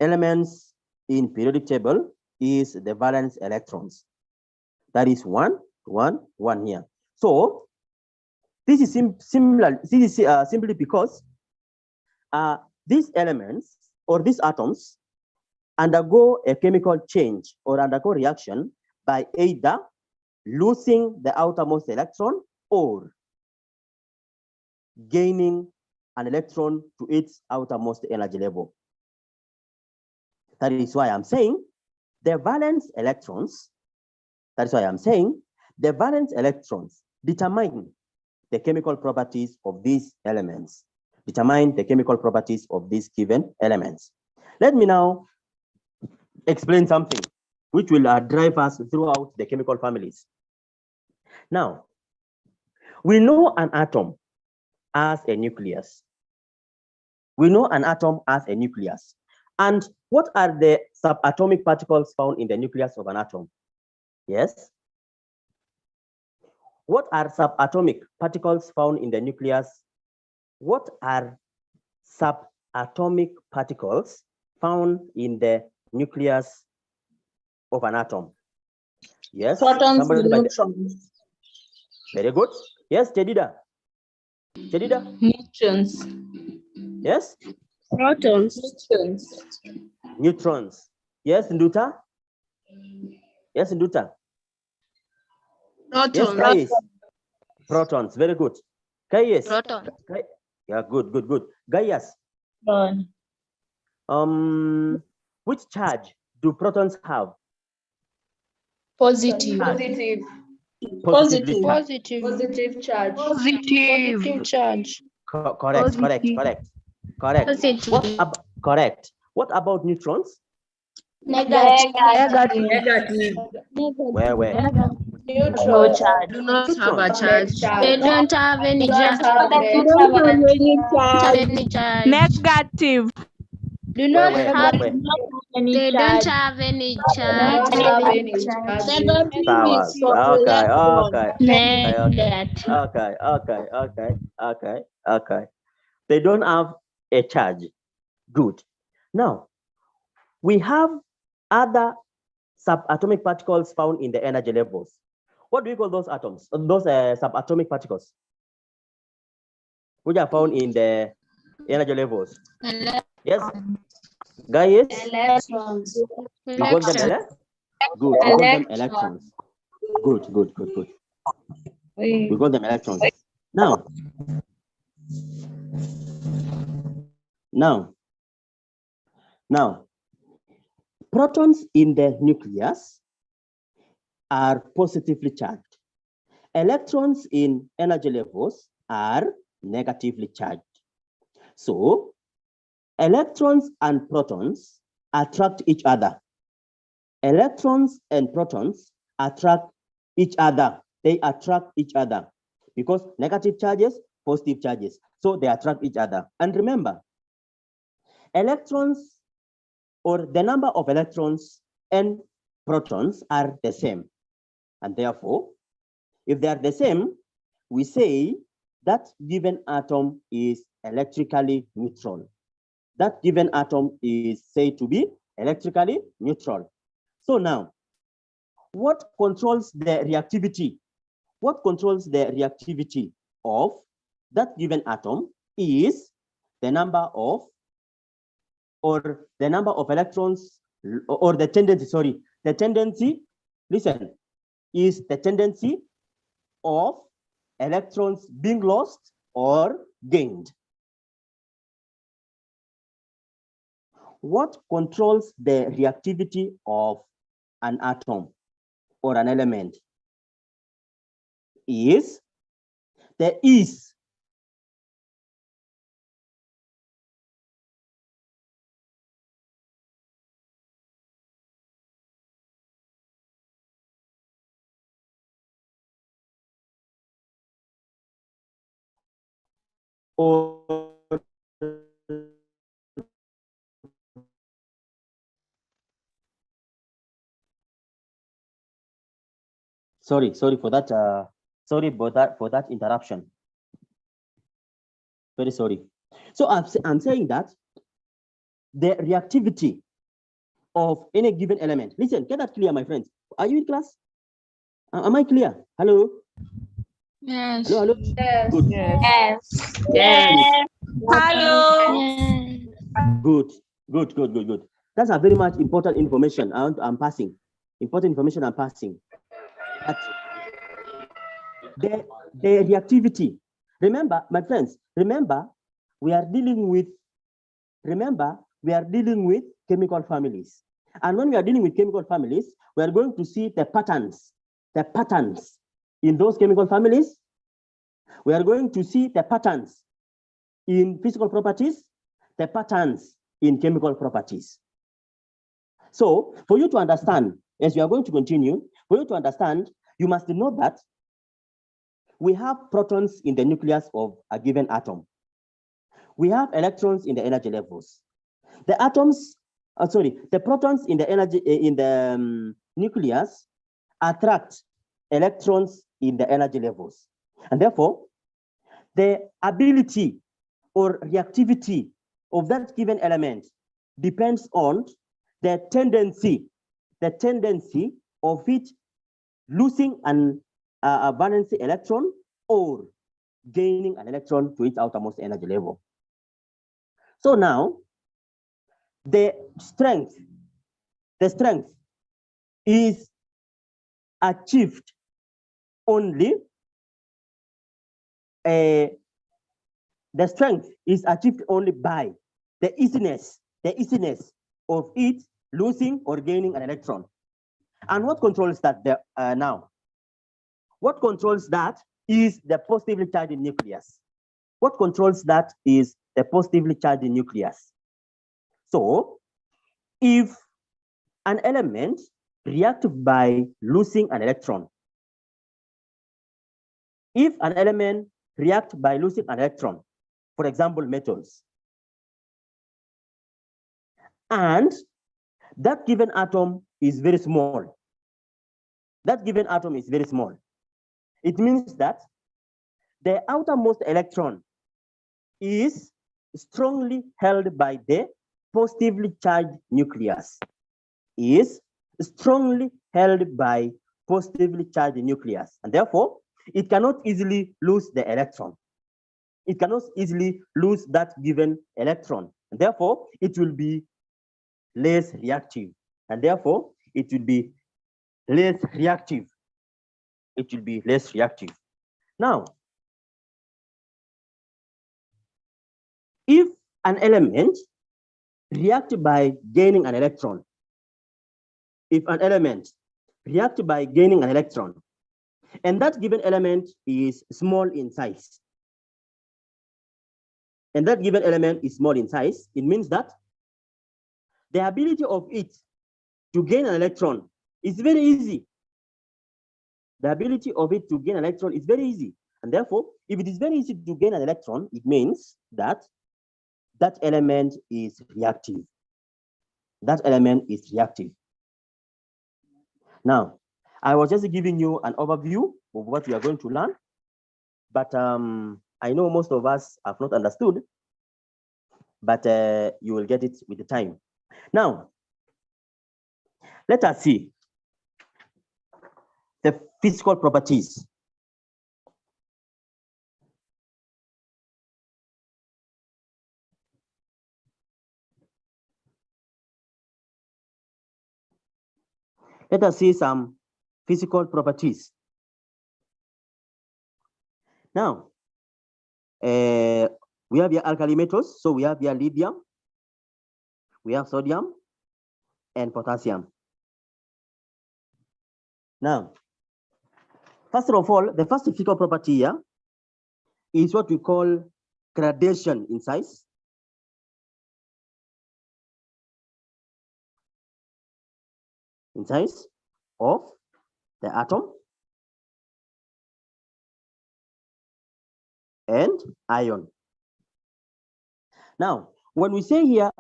elements in periodic table is the valence electrons. That is 1, 1, 1 here. So this is similar. This is simply because these elements or these atoms undergo a chemical change or undergo reaction by either losing the outermost electron or gaining an electron to its outermost energy level. That is why I'm saying the valence electrons, determine the chemical properties of these elements, determine the chemical properties of these given elements. Let me now explain something which will drive us throughout the chemical families. Now, we know an atom as a nucleus. We know an atom as a nucleus. And what are the subatomic particles found in the nucleus of an atom? Yes? What are subatomic particles found in the nucleus? What are subatomic particles found in the nucleus of an atom? Yes? Protons and neutrons. Very good. Yes, Jedida. Neutrons. Yes? Protons. Neutrons. Yes, Nduta? Yes, Nduta. Protons. Yes, Kais. Protons. Very good. Kais. Proton. Yeah, good. Gaius. Which charge do protons have? Positive. Positive charge. Positive charge. Correct. Positive. Correct. What about neutrons? Negative. Where? Neutrons No charge. do not have a charge. They don't have any charge. Negative. Do not Where? have. They don't have any charge. Okay. They don't have a charge. Good. Now, we have other subatomic particles found in the energy levels. What do we call those atoms? Those subatomic particles? which are found in the energy levels. Yes, guys. Electrons. We call them good. We call them electrons. Good, good, good, good. We call them electrons. Now, protons in the nucleus are positively charged. Electrons in energy levels are negatively charged. So, electrons and protons attract each other. Electrons and protons attract each other. They attract each other because negative charges, positive charges. So they attract each other. And remember, electrons or the number of electrons and protons are the same. And therefore, if they are the same, we say that given atom is electrically neutral. That given atom is said to be electrically neutral. So now, what controls the reactivity? What controls the reactivity of that given atom is the number of electrons, or the tendency, sorry, the tendency, listen, is the tendency of electrons being lost or gained. What controls the reactivity of an atom or an element is the ease or sorry for that for that interruption. Very sorry. So I'm saying that the reactivity of any given element. Listen, get that clear, my friends. Are you in class? Am I clear? Hello? Yes. Hello, hello? Yes. Good. Yes. Yes. Hello. Yes. Good. That's a very much important information I'm passing. Important information I'm passing. The reactivity. Remember, my friends, we are dealing with chemical families. And when we are dealing with chemical families, we are going to see the patterns in those chemical families. We are going to see the patterns in physical properties, the patterns in chemical properties. So for you to understand, as we are going to continue, for you to understand, you must know that we have protons in the nucleus of a given atom. We have electrons in the energy levels. The protons in the nucleus attract electrons in the energy levels. And therefore, the ability or reactivity of that given element depends on the tendency of it losing a valence electron or gaining an electron to its outermost energy level. So now, the strength is achieved only by the easiness of it losing or gaining an electron. And what controls that now? What controls that is the positively charged nucleus. What controls that is the positively charged nucleus. So if an element reacts by losing an electron, for example, metals, and that given atom is very small, it means that the outermost electron is strongly held by the positively charged nucleus, and therefore it cannot easily lose the electron. it cannot easily lose that given electron. And therefore, it will be less reactive. And therefore, it will be less reactive. It will be less reactive. Now, if an element reacts by gaining an electron, if an element reacts by gaining an electron, and that given element is small in size, and that given element is small in size, it means that the ability of it to gain an electron is very easy. The ability of it to gain an electron is very easy. And therefore, if it is very easy to gain an electron, it means that that element is reactive. That element is reactive. Now, I was just giving you an overview of what we are going to learn, but I know most of us have not understood, but you will get it with the time. Now, let us see the physical properties. Let us see some physical properties. Now, we have here alkali metals. So we have here lithium, we have sodium, and potassium. Now, first of all, the first physical property here is what we call gradation in size. In size of the atom and ion. Now, when we say here,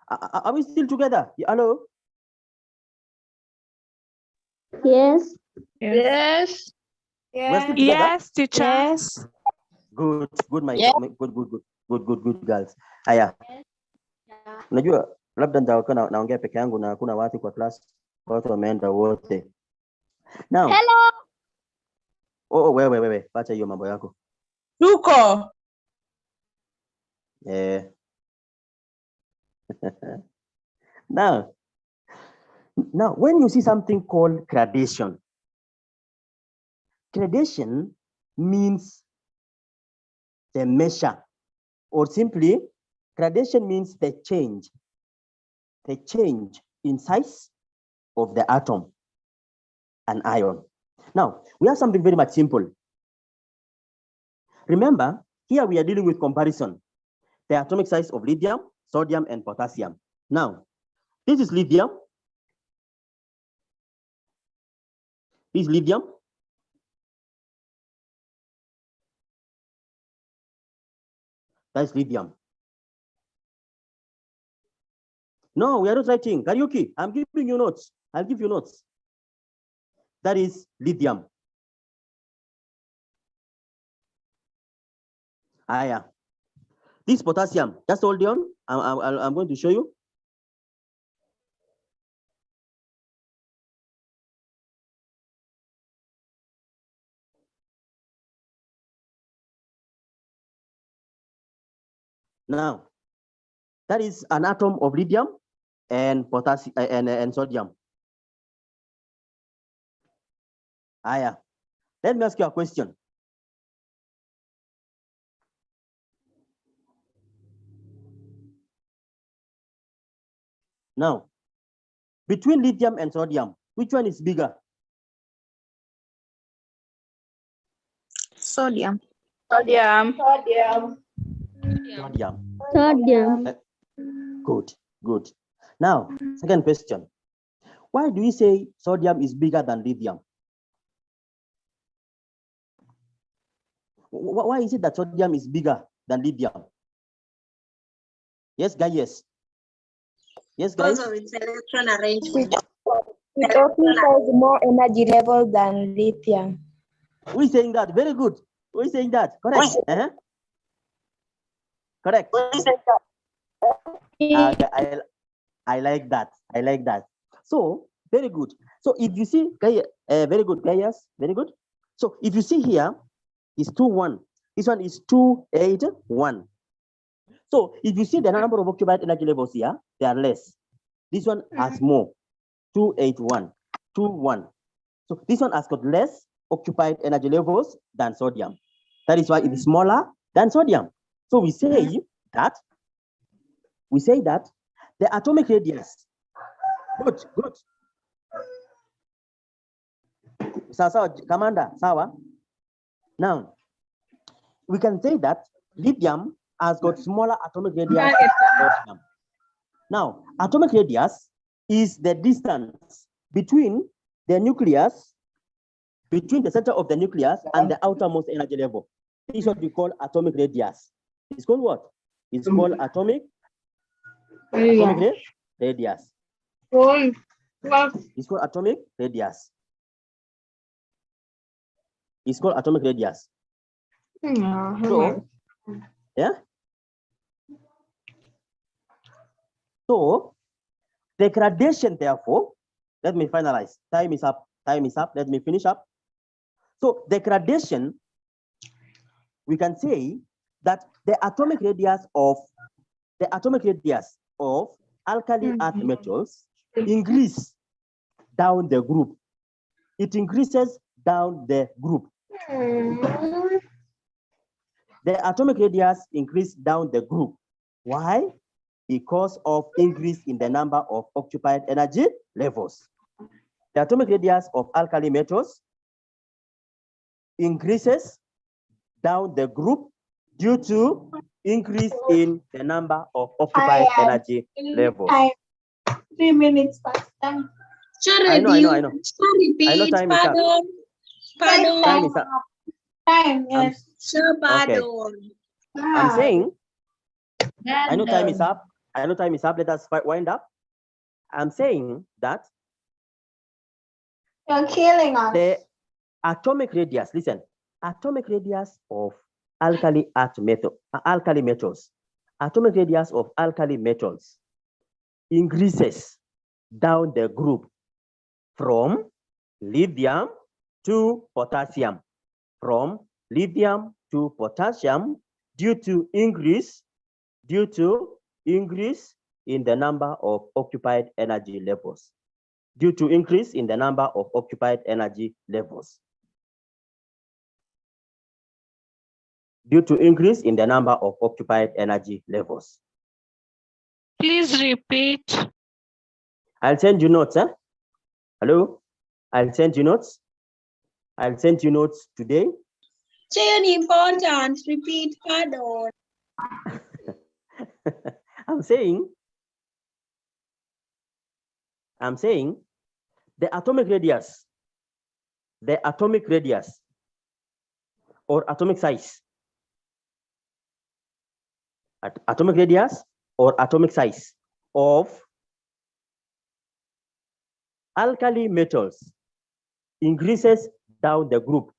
are we still together? Hello? Yes. Yes. We're still together? Yes, teacher. Yes. Good, my Yeah. good girls. Haya. Unajua labda nitakuwa naongea peke yangu na kuna watu kwa class, watu wameenda wote. Now. Hello. Oh, wewe, acha hiyo mambo yako. Tuko. Now, when you see something called gradation means the measure, or simply gradation means the change in size of the atom and ion. Now, we have something very much simple. Remember, here we are dealing with comparison, the atomic size of lithium, sodium, and potassium. Now, this is lithium. This is lithium. That's lithium. No, we are not writing. Karaoke, I'm giving you notes. I'll give you notes. That is lithium. Yeah. This potassium, just hold on. I'm going to show you. Now, that is an atom of lithium and potassium and sodium. Yeah. Let me ask you a question. Now, between lithium and sodium, which one is bigger? Sodium. Sodium. Good. Now, second question. Why do we say sodium is bigger than lithium? Why is it that sodium is bigger than lithium? Yes, guys. Yes, guys. Because of its electron arrangement. It occupies more energy level than lithium. Who is saying that? Very good. Who is saying that? Correct. Correct. I like that. So very good. So if you see, very good, guys. Very good. So if you see here, it's 2, 1. This one is 2, 8, 1. So if you see the number of occupied energy levels here, they are less. This one has more, 2, 8, 1, 2, 1. So this one has got less occupied energy levels than sodium. That is why it is smaller than sodium. So we say that the atomic radius. Good. Sawa, Commander, sawa. Now, we can say that lithium has got smaller atomic radius than sodium. Now, atomic radius is the distance between the nucleus, between the center of the nucleus and the outermost energy level. This is what we call atomic radius. It's called what? It's called atomic radius. It's called atomic radius. It's called atomic radius. So, yeah. So, the gradation, therefore, let me finalize. Time is up. Let me finish up. So, the gradation, we can say that the atomic radius of alkali earth metals increase down the group. It increases down the group. The atomic radius increase down the group. Why? Because of increase in the number of occupied energy levels. The atomic radius of alkali metals increases down the group due to increase in the number of occupied energy levels. 3 minutes past time. I know. I know time is up. Time is up. Time, yes. Okay. I'm saying, I know time is up. Let us wind up. I'm saying that you're killing us. The atomic radius, listen, atomic radius of alkali metals, atomic radius of alkali metals increases down the group from lithium to potassium, due to increase in the number of occupied energy levels. Due to increase in the number of occupied energy levels. Due to increase in the number of occupied energy levels. Please repeat. I'll send you notes, huh? Hello? I'll send you notes. I'll send you notes today. Very important. Repeat, pardon. I'm saying the atomic radius or atomic size, atomic radius or atomic size of alkali metals increases down the group,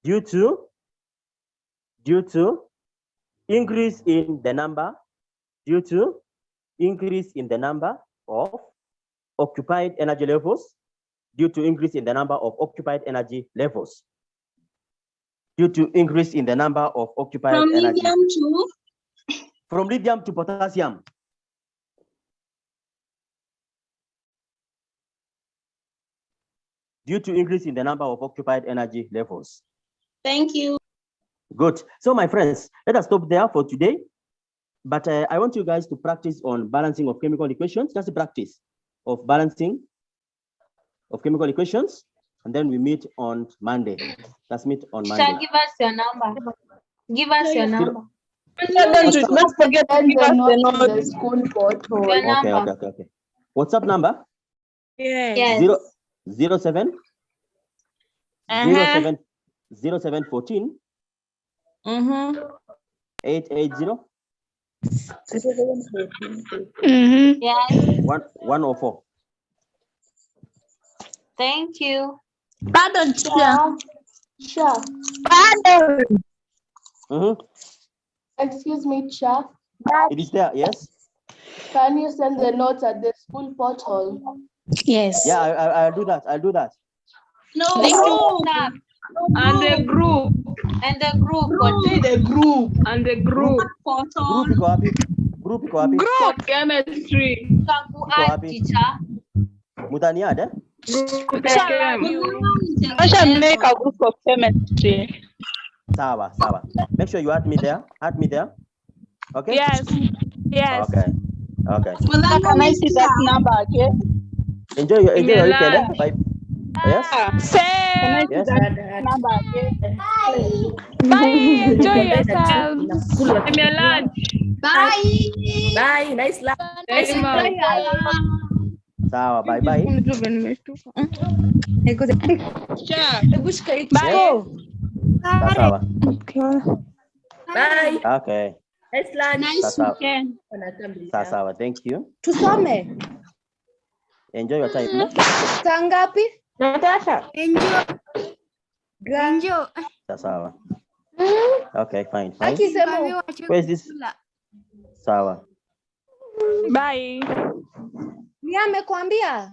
due to increase in the number of occupied energy levels, due to increase in the number of occupied energy levels, due to increase in the number of occupied energy. From lithium to potassium. Due to increase in the number of occupied energy levels. Thank you. Good. So my friends, let us stop there for today. But I want you guys to practice on balancing of chemical equations. Just a practice of balancing of chemical equations. And then we meet on Monday. Let's meet on Monday. Shall give us your number. Give us your number. Don't forget to give us the notes. The school portal. Okay. WhatsApp number? Yes. 07 0714 880 Yes. 104. Thank you. Pardon, Sure. Pardon. Excuse me, Chair. It is there, yes? Can you send the notes at the school portal? Yes. Yeah, I'll do that. I'll do that. No, Group. and the group. And the group. Say the group. And the group. Group iko wapi? Group iko wapi? For chemistry. Teacher. Mutani add, eh? I shall make a group of chemistry. Sawa, sawa. Make sure you add me there. Add me there. Okay? Yes. Yes. Okay. Okay. Can I see that number again? Enjoy your weekend. Eh? Bye. Yes? Can I see Yes. that number again? Bye. Enjoy yourself. Give me a lunch. Bye. Bye. Nice luck. Nice lunch. Sawa, bye bye. Bye. Sawa. Bye. Okay. Nice lunch. Sawa. Sawa. Thank you. Tusome. Enjoy your time. Saa ngapi? Natasha. Enjo. Sawa. Okay, fine. Akisema Where is this? Sawa. Bye. ni amekwambia?